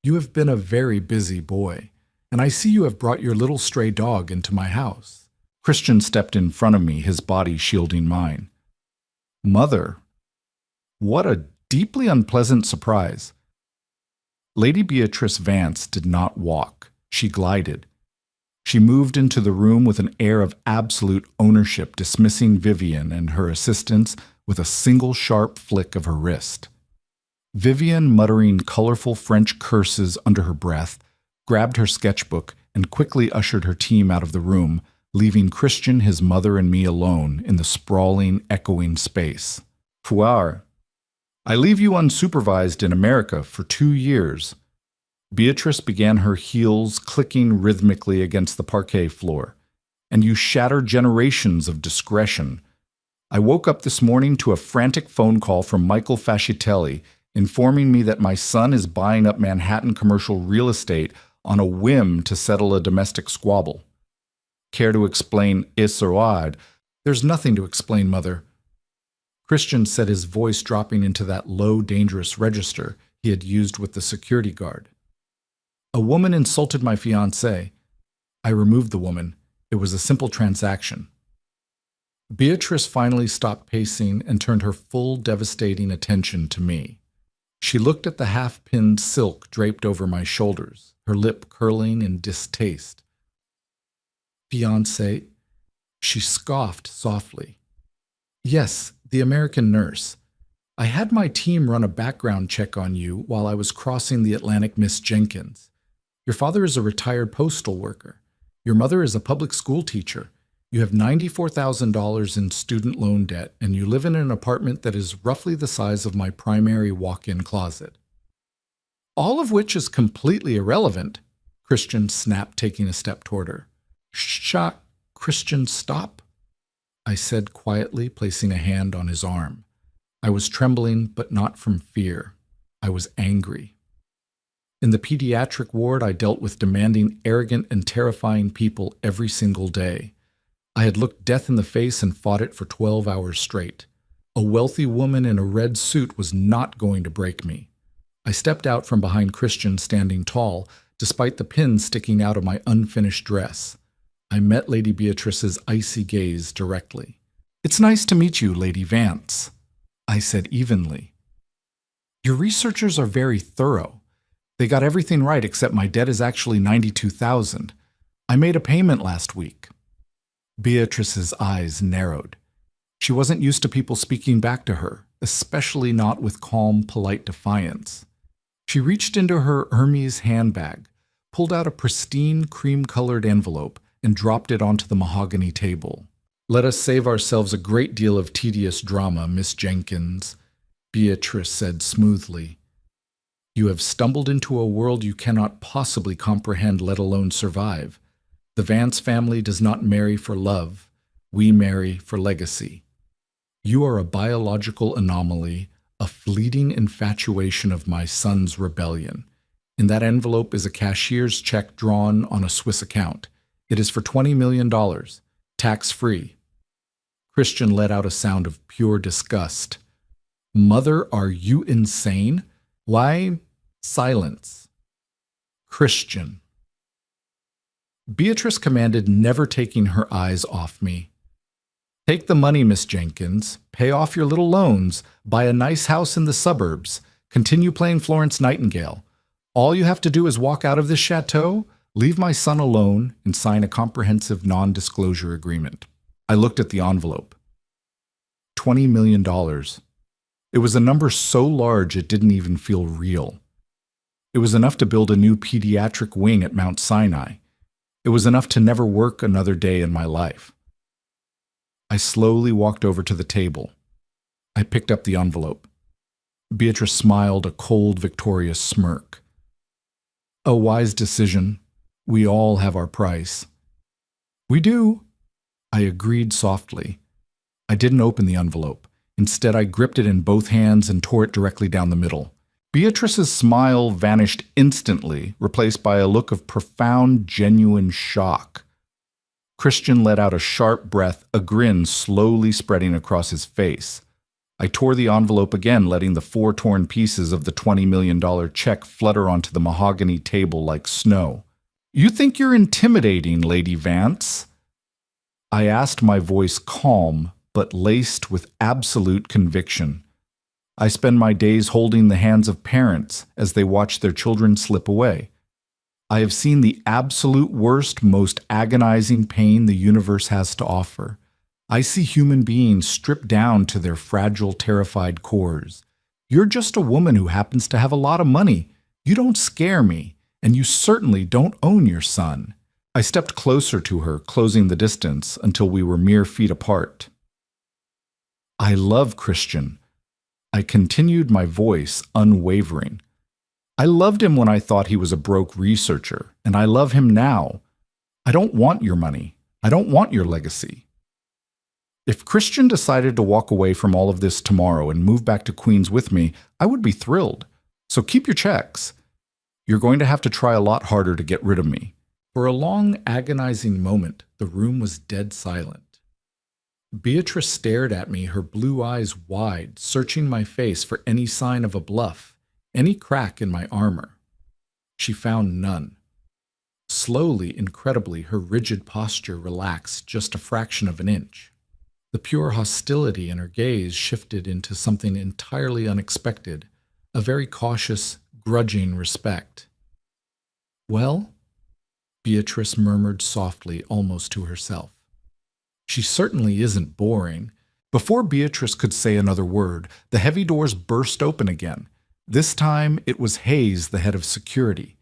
S1: "You have been a very busy boy, and I see you have brought your little stray dog into my house." Christian stepped in front of me, his body shielding mine. "Mother, what a deeply unpleasant surprise." Lady Beatrice Vance did not walk. She glided. She moved into the room with an air of absolute ownership, dismissing Vivienne and her assistants with a single sharp flick of her wrist. Vivienne, muttering colorful French curses under her breath, grabbed her sketchbook and quickly ushered her team out of the room, leaving Christian, his mother, and me alone in the sprawling, echoing space. "Pouar, I leave you unsupervised in America for 2 years." Beatrice began, her heels clicking rhythmically against the parquet floor. "And you shatter generations of discretion. I woke up this morning to a frantic phone call from Michael Fascitelli informing me that my son is buying up Manhattan commercial real estate on a whim to settle a domestic squabble. Care to explain, Isserwad?" "There's nothing to explain, Mother." Christian said, his voice dropping into that low, dangerous register he had used with the security guard. "A woman insulted my fiancé. I removed the woman. It was a simple transaction." Beatrice finally stopped pacing and turned her full, devastating attention to me. She looked at the half-pinned silk draped over my shoulders, her lip curling in distaste. "Fiancé?" She scoffed softly. "Yes, the American nurse. I had my team run a background check on you while I was crossing the Atlantic, Miss Jenkins. Your father is a retired postal worker. Your mother is a public school teacher. You have $94,000 in student loan debt, and you live in an apartment that is roughly the size of my primary walk-in closet." "All of which is completely irrelevant," Christian snapped, taking a step toward her. Christian, stop," I said quietly, placing a hand on his arm. I was trembling, but not from fear. I was angry. In the pediatric ward, I dealt with demanding, arrogant, and terrifying people every single day. I had looked death in the face and fought it for 12 hours straight. A wealthy woman in a red suit was not going to break me. I stepped out from behind Christian, standing tall, despite the pins sticking out of my unfinished dress. I met Lady Beatrice's icy gaze directly. "It's nice to meet you, Lady Vance," I said evenly. "You're researchers are very thorough. They got everything right except my debt is actually $92,000. I made a payment last week." Beatrice's eyes narrowed. She wasn't used to people speaking back to her, especially not with calm, polite defiance. She reached into her Hermes handbag, pulled out a pristine cream-colored envelope, and dropped it onto the mahogany table. "Let us save ourselves a great deal of tedious drama, Miss Jenkins," Beatrice said smoothly. "You have stumbled into a world you cannot possibly comprehend, let alone survive. The Vance family does not marry for love. We marry for legacy. You are a biological anomaly, a fleeting infatuation of my son's rebellion. In that envelope is a cashier's check drawn on a Swiss account. It is for $20 million, tax-free." Christian let out a sound of pure disgust. "Mother, are you insane? Why?" Silence. "Christian." Beatrice commanded, never taking her eyes off me. "Take the money, Miss Jenkins. Pay off your little loans. Buy a nice house in the suburbs. Continue playing Florence Nightingale. All you have to do is walk out of this chateau, leave my son alone, and sign a comprehensive non-disclosure agreement." I looked at the envelope. $20 million. It was a number so large it didn't even feel real. It was enough to build a new pediatric wing at Mount Sinai. It was enough to never work another day in my life. I slowly walked over to the table. I picked up the envelope. Beatrice smiled a cold, victorious smirk. "A wise decision. We all have our price." "We do," I agreed softly. I didn't open the envelope. Instead, I gripped it in both hands and tore it directly down the middle. Beatrice's smile vanished instantly, replaced by a look of profound, genuine shock. Christian let out a sharp breath, a grin slowly spreading across his face. I tore the envelope again, letting the 4 torn pieces of the $20 million check flutter onto the mahogany table like snow. "You think you're intimidating, Lady Vance?" I asked, my voice calm, but laced with absolute conviction. I spend my days holding the hands of parents as they watch their children slip away. I have seen the absolute worst, most agonizing pain the universe has to offer. I see human beings stripped down to their fragile, terrified cores. You're just a woman who happens to have a lot of money. You don't scare me, and you certainly don't own your son. I stepped closer to her, closing the distance until we were mere feet apart. "I love Christian." I continued, my voice unwavering. "I loved him when I thought he was a broke researcher, and I love him now. I don't want your money. I don't want your legacy. If Christian decided to walk away from all of this tomorrow and move back to Queens with me, I would be thrilled. So keep your checks. You're going to have to try a lot harder to get rid of me." For a long, agonizing moment, the room was dead silent. Beatrice stared at me, her blue eyes wide, searching my face for any sign of a bluff, any crack in my armor. She found none. Slowly, incredibly, her rigid posture relaxed just a fraction of an inch. The pure hostility in her gaze shifted into something entirely unexpected, a very cautious, grudging respect. "Well?" Beatrice murmured softly, almost to herself. "She certainly isn't boring." Before Beatrice could say another word, the heavy doors burst open again. This time it was Hayes, the head of security.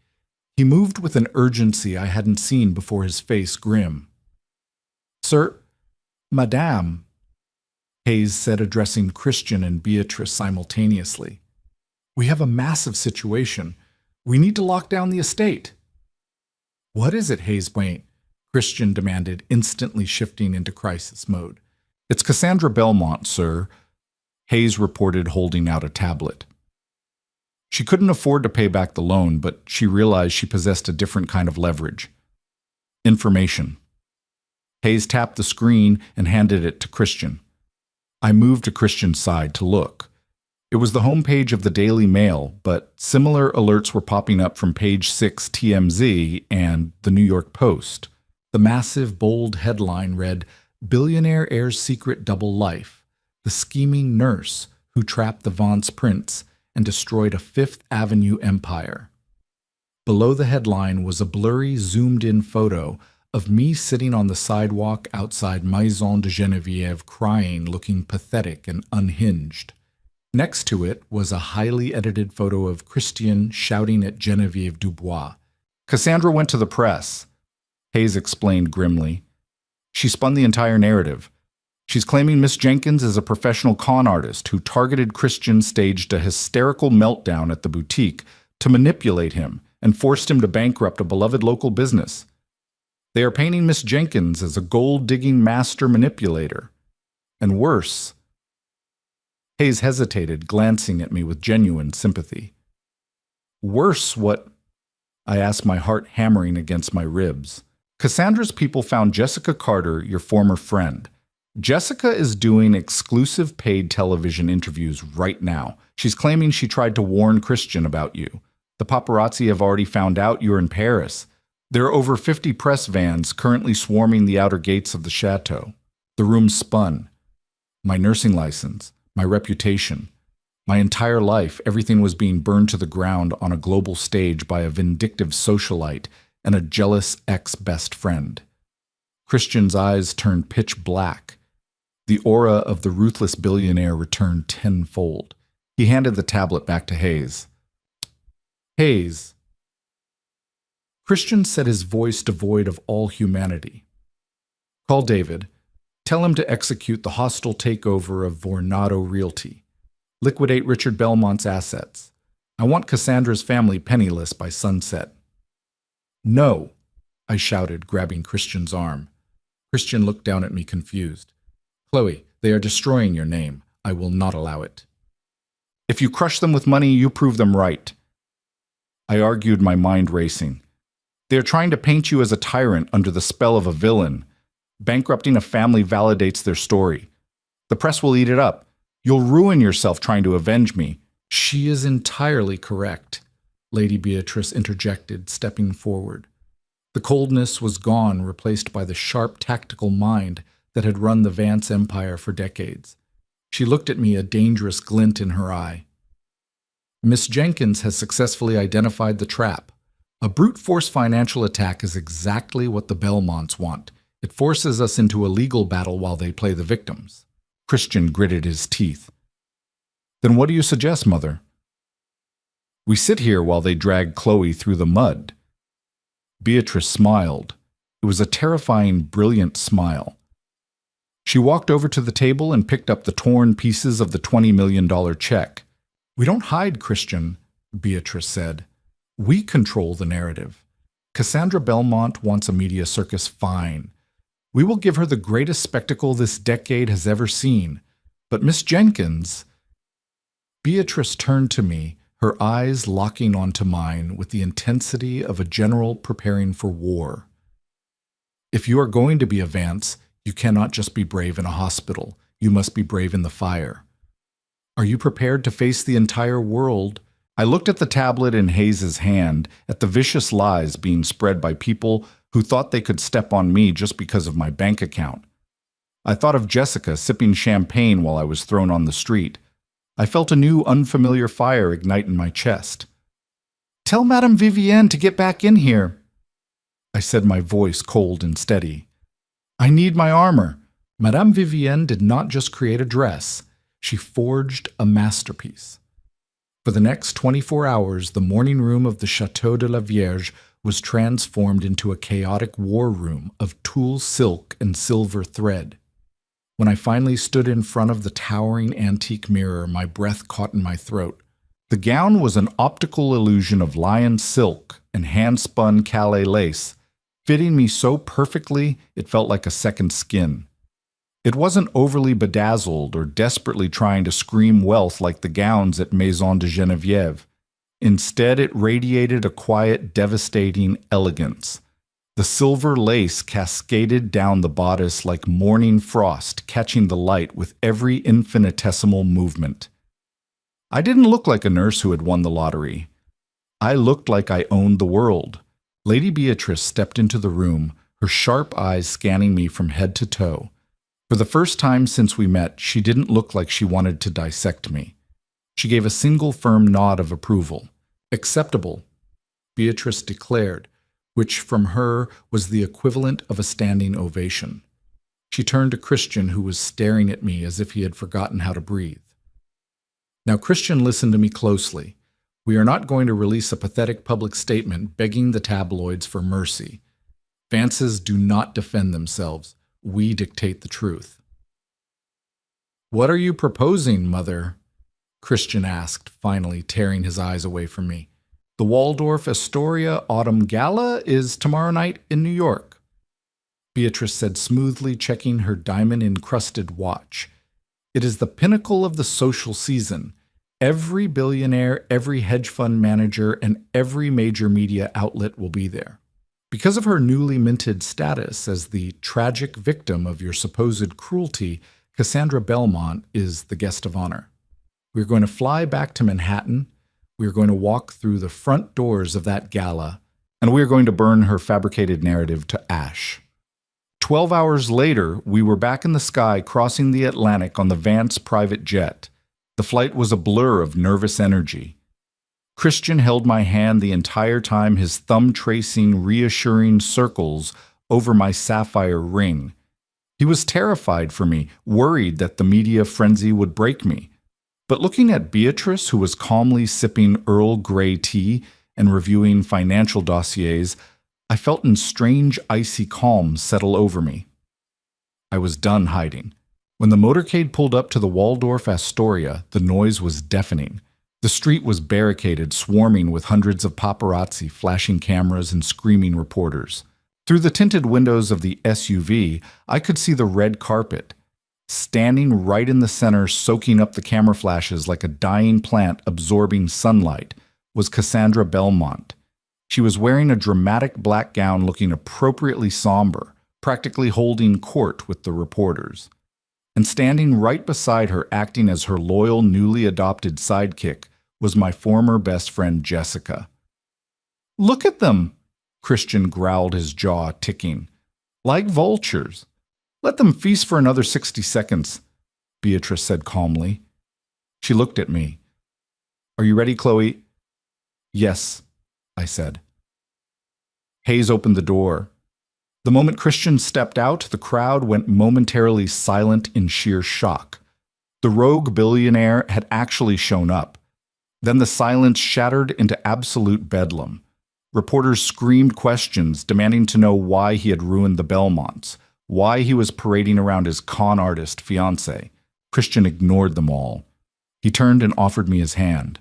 S1: He moved with an urgency I hadn't seen before, his face grim. "Sir, Madame," Hayes said, addressing Christian and Beatrice simultaneously. "We have a massive situation. We need to lock down the estate." "What is it, Hayes Waite?" Christian demanded, instantly shifting into crisis mode. "It's Cassandra Belmont, sir," Hayes reported, holding out a tablet. She couldn't afford to pay back the loan, but she realized she possessed a different kind of leverage. "Information." Hayes tapped the screen and handed it to Christian. I moved to Christian's side to look. It was the homepage of the Daily Mail, but similar alerts were popping up from page 6 TMZ and the New York Post. The massive, bold headline read, "Billionaire heir's secret double life. The scheming nurse who trapped the Vance prince and destroyed a Fifth Avenue empire. Below the headline was a blurry, zoomed-in photo of me sitting on the sidewalk outside Maison de Geneviève crying, looking pathetic and unhinged. Next to it was a highly edited photo of Christian shouting at Geneviève Dubois. Cassandra went to the press, Hayes explained grimly. She spun the entire narrative. She's claiming Miss Jenkins is a professional con artist who targeted Christian, staged a hysterical meltdown at the boutique to manipulate him and forced him to bankrupt a beloved local business. They are painting Miss Jenkins as a gold-digging master manipulator. And worse. Hayes hesitated, glancing at me with genuine sympathy. Worse what? I asked, my heart hammering against my ribs. Cassandra's people found Jessica Carter, your former friend. Jessica is doing exclusive paid television interviews right now. She's claiming she tried to warn Christian about you. The paparazzi have already found out you're in Paris. There are over 50 press vans currently swarming the outer gates of the chateau. The room spun. My nursing license, my reputation, my entire life, everything was being burned to the ground on a global stage by a vindictive socialite and a jealous ex-best friend. Christian's eyes turned pitch black. The aura of the ruthless billionaire returned tenfold. He handed the tablet back to Hayes. Hayes. Christian said, his voice devoid of all humanity. Call David. Tell him to execute the hostile takeover of Vornado Realty. Liquidate Richard Belmont's assets. I want Cassandra's family penniless by sunset. No, I shouted, grabbing Christian's arm. Christian looked down at me confused. Chloe, they are destroying your name. I will not allow it. If you crush them with money, you prove them right. I argued, my mind racing. They are trying to paint you as a tyrant under the spell of a villain. Bankrupting a family validates their story. The press will eat it up. You'll ruin yourself trying to avenge me. She is entirely correct, Lady Beatrice interjected, stepping forward. The coldness was gone, replaced by the sharp, tactical mind that had run the Vance empire for decades. She looked at me, a dangerous glint in her eye. Miss Jenkins has successfully identified the trap. A brute force financial attack is exactly what the Belmonts want. It forces us into a legal battle while they play the victims. Christian gritted his teeth. Then what do you suggest, Mother? We sit here while they drag Chloe through the mud. Beatrice smiled. It was a terrifying, brilliant smile. She walked over to the table and picked up the torn pieces of the $20 million check. We don't hide, Christian, Beatrice said. We control the narrative. Cassandra Belmont wants a media circus, fine. We will give her the greatest spectacle this decade has ever seen. But Miss Jenkins... Beatrice turned to me, her eyes locking onto mine with the intensity of a general preparing for war. If you are going to be a Vance, you cannot just be brave in a hospital. You must be brave in the fire. Are you prepared to face the entire world? I looked at the tablet in Hayes's hand, at the vicious lies being spread by people who thought they could step on me just because of my bank account. I thought of Jessica sipping champagne while I was thrown on the street. I felt a new, unfamiliar fire ignite in my chest. Tell Madame Vivienne to get back in here, I said, my voice cold and steady. I need my armor. Madame Vivienne did not just create a dress. She forged a masterpiece. For the next 24 hours, the morning room of the Château de la Vierge was transformed into a chaotic war room of tulle silk and silver thread. When I finally stood in front of the towering antique mirror, my breath caught in my throat. The gown was an optical illusion of lion silk and hand-spun Calais lace, fitting me so perfectly it felt like a second skin. It wasn't overly bedazzled or desperately trying to scream wealth like the gowns at Maison de Geneviève. Instead, it radiated a quiet, devastating elegance. The silver lace cascaded down the bodice like morning frost, catching the light with every infinitesimal movement. I didn't look like a nurse who had won the lottery. I looked like I owned the world. Lady Beatrice stepped into the room, her sharp eyes scanning me from head to toe. For the first time since we met, she didn't look like she wanted to dissect me. She gave a single firm nod of approval. Acceptable, Beatrice declared, which from her was the equivalent of a standing ovation. She turned to Christian, who was staring at me as if he had forgotten how to breathe. Now, Christian, listen to me closely. We are not going to release a pathetic public statement begging the tabloids for mercy. Fiancés do not defend themselves. We dictate the truth. What are you proposing, Mother? Christian asked, finally tearing his eyes away from me. The Waldorf Astoria Autumn Gala is tomorrow night in New York, Beatrice said smoothly, checking her diamond-encrusted watch. It is the pinnacle of the social season. Every billionaire, every hedge fund manager, and every major media outlet will be there. Because of her newly minted status as the tragic victim of your supposed cruelty, Cassandra Belmont is the guest of honor. We are going to fly back to Manhattan. We are going to walk through the front doors of that gala, and we are going to burn her fabricated narrative to ash. 12 hours later, we were back in the sky crossing the Atlantic on the Vance private jet. The flight was a blur of nervous energy. Christian held my hand the entire time, his thumb tracing reassuring circles over my sapphire ring. He was terrified for me, worried that the media frenzy would break me. But looking at Beatrice, who was calmly sipping Earl Grey tea and reviewing financial dossiers, I felt a strange icy calm settle over me. I was done hiding. When the motorcade pulled up to the Waldorf Astoria, the noise was deafening. The street was barricaded, swarming with hundreds of paparazzi, flashing cameras and screaming reporters. Through the tinted windows of the SUV, I could see the red carpet. Standing right in the center, soaking up the camera flashes like a dying plant absorbing sunlight, was Cassandra Belmont. She was wearing a dramatic black gown looking appropriately somber, practically holding court with the reporters. And standing right beside her, acting as her loyal, newly adopted sidekick, was my former best friend Jessica. "Look at them!" Christian growled, his jaw ticking. "Like vultures. Let them feast for another 60 seconds, Beatrice said calmly. She looked at me. "Are you ready, Chloe?" "Yes," I said. Hayes opened the door. The moment Christian stepped out, the crowd went momentarily silent in sheer shock. The rogue billionaire had actually shown up. Then the silence shattered into absolute bedlam. Reporters screamed questions, demanding to know why he had ruined the Belmonts, why he was parading around his con artist fiancé. Christian ignored them all. He turned and offered me his hand.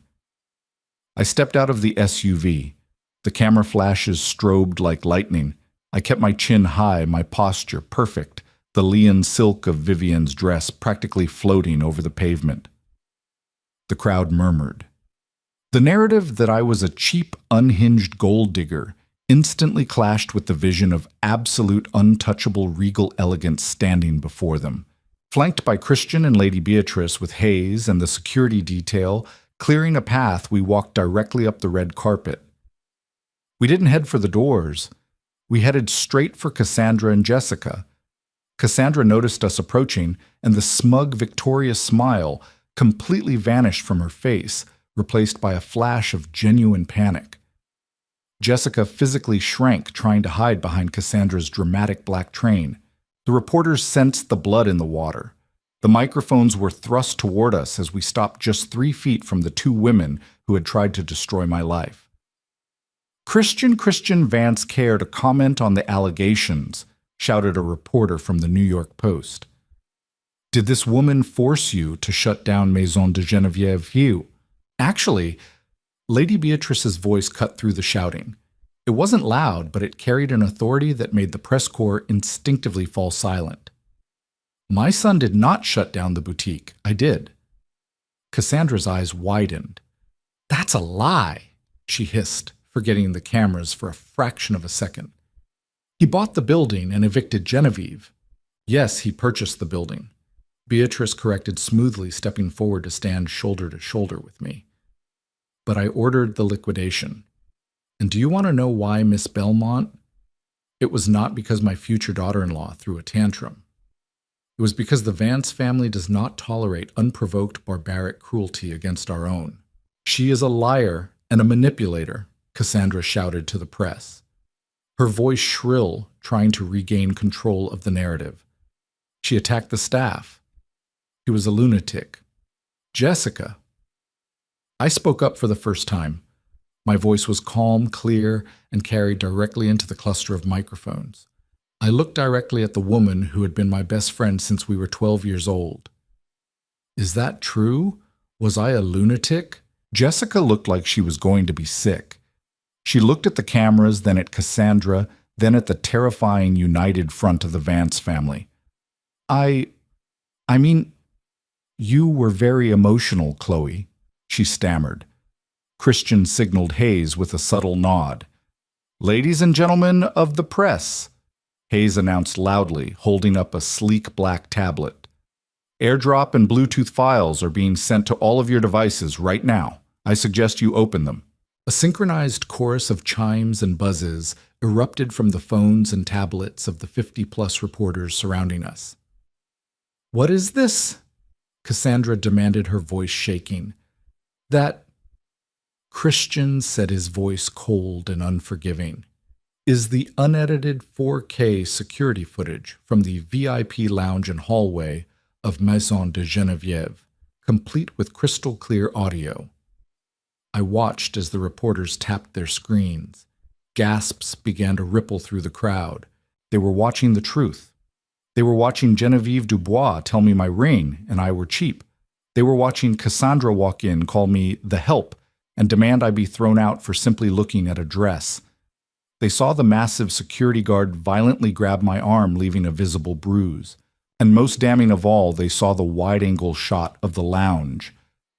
S1: I stepped out of the SUV. The camera flashes strobed like lightning. I kept my chin high, my posture perfect, the Leon silk of Vivian's dress practically floating over the pavement. The crowd murmured. The narrative that I was a cheap, unhinged gold digger instantly clashed with the vision of absolute, untouchable, regal elegance standing before them. Flanked by Christian and Lady Beatrice with Hayes and the security detail, clearing a path, we walked directly up the red carpet. We didn't head for the doors. We headed straight for Cassandra and Jessica. Cassandra noticed us approaching, and the smug, victorious smile completely vanished from her face, replaced by a flash of genuine panic. Jessica physically shrank, trying to hide behind Cassandra's dramatic black train. The reporters sensed the blood in the water. The microphones were thrust toward us as we stopped just 3 feet from the 2 women who had tried to destroy my life. Christian Vance care to comment on the allegations," shouted a reporter from the New York Post. "Did this woman force you to shut down Maison de Geneviève Hugh?" Actually, Lady Beatrice's voice cut through the shouting. It wasn't loud, but it carried an authority that made the press corps instinctively fall silent. "My son did not shut down the boutique. I did." Cassandra's eyes widened. "That's a lie," she hissed, forgetting the cameras for a fraction of a second. "He bought the building and evicted Genevieve." "Yes, he purchased the building," Beatrice corrected smoothly, stepping forward to stand shoulder to shoulder with me. "But I ordered the liquidation. And do you want to know why, Miss Belmont? It was not because my future daughter-in-law threw a tantrum. It was because the Vance family does not tolerate unprovoked barbaric cruelty against our own. She is a liar and a manipulator, Cassandra shouted to the press, her voice shrill, trying to regain control of the narrative. She attacked the staff. He was a lunatic. Jessica. I spoke up for the first time. My voice was calm, clear, and carried directly into the cluster of microphones. I looked directly at the woman who had been my best friend since we were 12 years old. Is that true? Was I a lunatic? Jessica looked like she was going to be sick. She looked at the cameras, then at Cassandra, then at the terrifying united front of the Vance family. I mean, you were very emotional, Chloe, she stammered. Christian signaled Hayes with a subtle nod. Ladies and gentlemen of the press, Hayes announced loudly, holding up a sleek black tablet. AirDrop and Bluetooth files are being sent to all of your devices right now. I suggest you open them. A synchronized chorus of chimes and buzzes erupted from the phones and tablets of the 50-plus reporters surrounding us. What is this? Cassandra demanded, her voice shaking. That, Christian said, his voice cold and unforgiving, is the unedited 4K security footage from the VIP lounge and hallway of Maison de Geneviève, complete with crystal clear audio. I watched as the reporters tapped their screens. Gasps began to ripple through the crowd. They were watching the truth. They were watching Geneviève Dubois tell me my ring and I were cheap. They were watching Cassandra walk in, call me the help, and demand I be thrown out for simply looking at a dress. They saw the massive security guard violently grab my arm, leaving a visible bruise. And most damning of all, they saw the wide-angle shot of the lounge.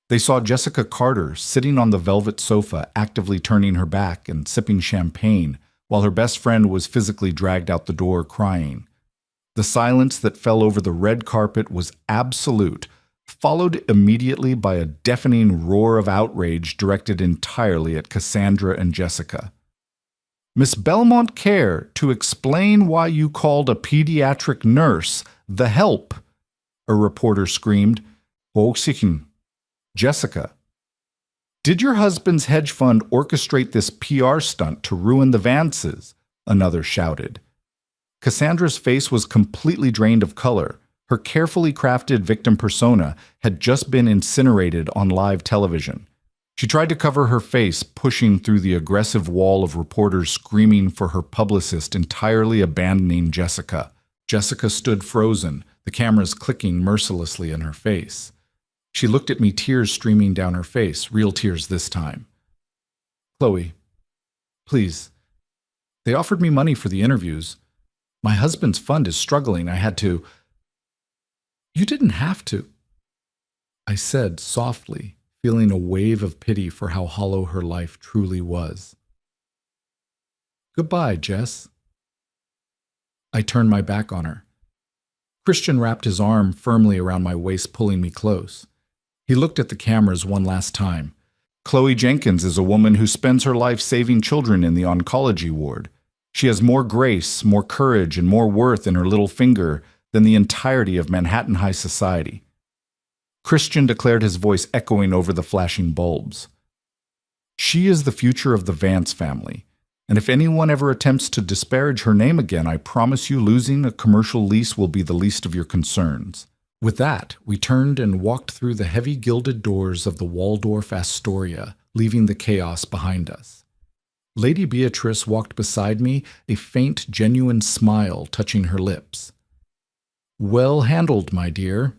S1: They saw Jessica Carter sitting on the velvet sofa, actively turning her back and sipping champagne, while her best friend was physically dragged out the door crying. The silence that fell over the red carpet was absolute, followed immediately by a deafening roar of outrage directed entirely at Cassandra and Jessica. Miss Belmont care to explain why you called a pediatric nurse the help, a reporter screamed. Jessica, did your husband's hedge fund orchestrate this PR stunt to ruin the Vances? Another shouted. Cassandra's face was completely drained of color. Her carefully crafted victim persona had just been incinerated on live television. She tried to cover her face, pushing through the aggressive wall of reporters screaming for her publicist, entirely abandoning Jessica. Jessica stood frozen, the cameras clicking mercilessly in her face. She looked at me, tears streaming down her face, real tears this time. Chloe, please. They offered me money for the interviews. My husband's fund is struggling. I had to. You didn't have to, I said softly, feeling a wave of pity for how hollow her life truly was. Goodbye, Jess. I turned my back on her. Christian wrapped his arm firmly around my waist, pulling me close. He looked at the cameras one last time. Chloe Jenkins is a woman who spends her life saving children in the oncology ward. She has more grace, more courage, and more worth in her little finger than the entirety of Manhattan High society. Christian declared, his voice echoing over the flashing bulbs. She is the future of the Vance family, and if anyone ever attempts to disparage her name again, I promise you losing a commercial lease will be the least of your concerns. With that, we turned and walked through the heavy gilded doors of the Waldorf Astoria, leaving the chaos behind us. Lady Beatrice walked beside me, a faint, genuine smile touching her lips. Well handled, my dear.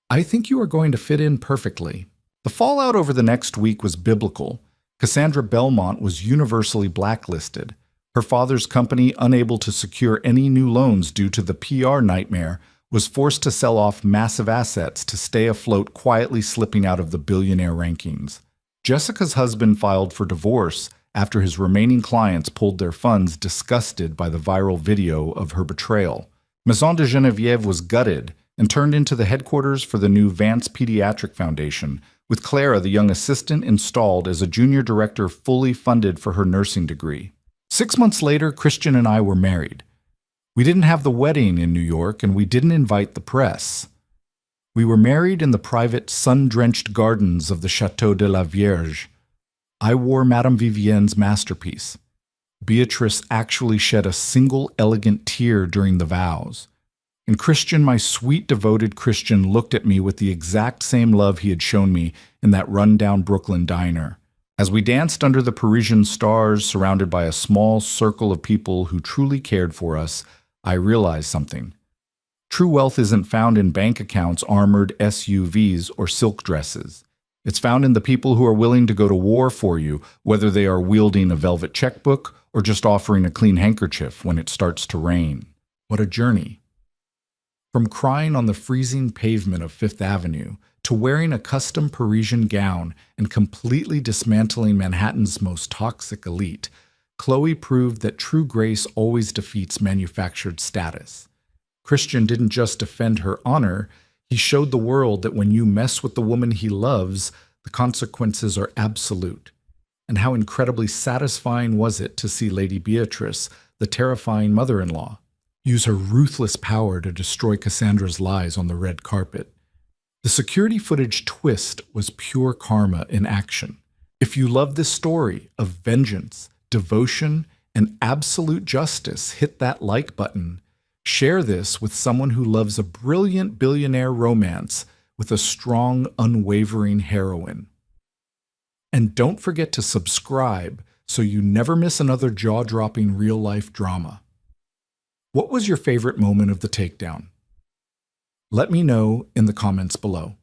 S1: I think you are going to fit in perfectly. The fallout over the next week was biblical. Cassandra Belmont was universally blacklisted. Her father's company, unable to secure any new loans due to the PR nightmare, was forced to sell off massive assets to stay afloat, quietly slipping out of the billionaire rankings. Jessica's husband filed for divorce after his remaining clients pulled their funds, disgusted by the viral video of her betrayal. Maison de Geneviève was gutted and turned into the headquarters for the new Vance Pediatric Foundation, with Clara, the young assistant, installed as a junior director, fully funded for her nursing degree. 6 months later, Christian and I were married. We didn't have the wedding in New York, and we didn't invite the press. We were married in the private, sun-drenched gardens of the Château de la Vierge. I wore Madame Vivienne's masterpiece. Beatrice actually shed a single elegant tear during the vows. And Christian, my sweet, devoted Christian, looked at me with the exact same love he had shown me in that run-down Brooklyn diner. As we danced under the Parisian stars, surrounded by a small circle of people who truly cared for us, I realized something. True wealth isn't found in bank accounts, armored SUVs, or silk dresses. It's found in the people who are willing to go to war for you, whether they are wielding a velvet checkbook or just offering a clean handkerchief when it starts to rain. What a journey. From crying on the freezing pavement of Fifth Avenue to wearing a custom Parisian gown and completely dismantling Manhattan's most toxic elite, Chloe proved that true grace always defeats manufactured status. Christian didn't just defend her honor, he showed the world that when you mess with the woman he loves, the consequences are absolute. And how incredibly satisfying was it to see Lady Beatrice, the terrifying mother-in-law, use her ruthless power to destroy Cassandra's lies on the red carpet. The security footage twist was pure karma in action. If you love this story of vengeance, devotion, and absolute justice, hit that like button. Share this with someone who loves a brilliant billionaire romance with a strong, unwavering heroine. And don't forget to subscribe so you never miss another jaw-dropping real-life drama. What was your favorite moment of the takedown? Let me know in the comments below.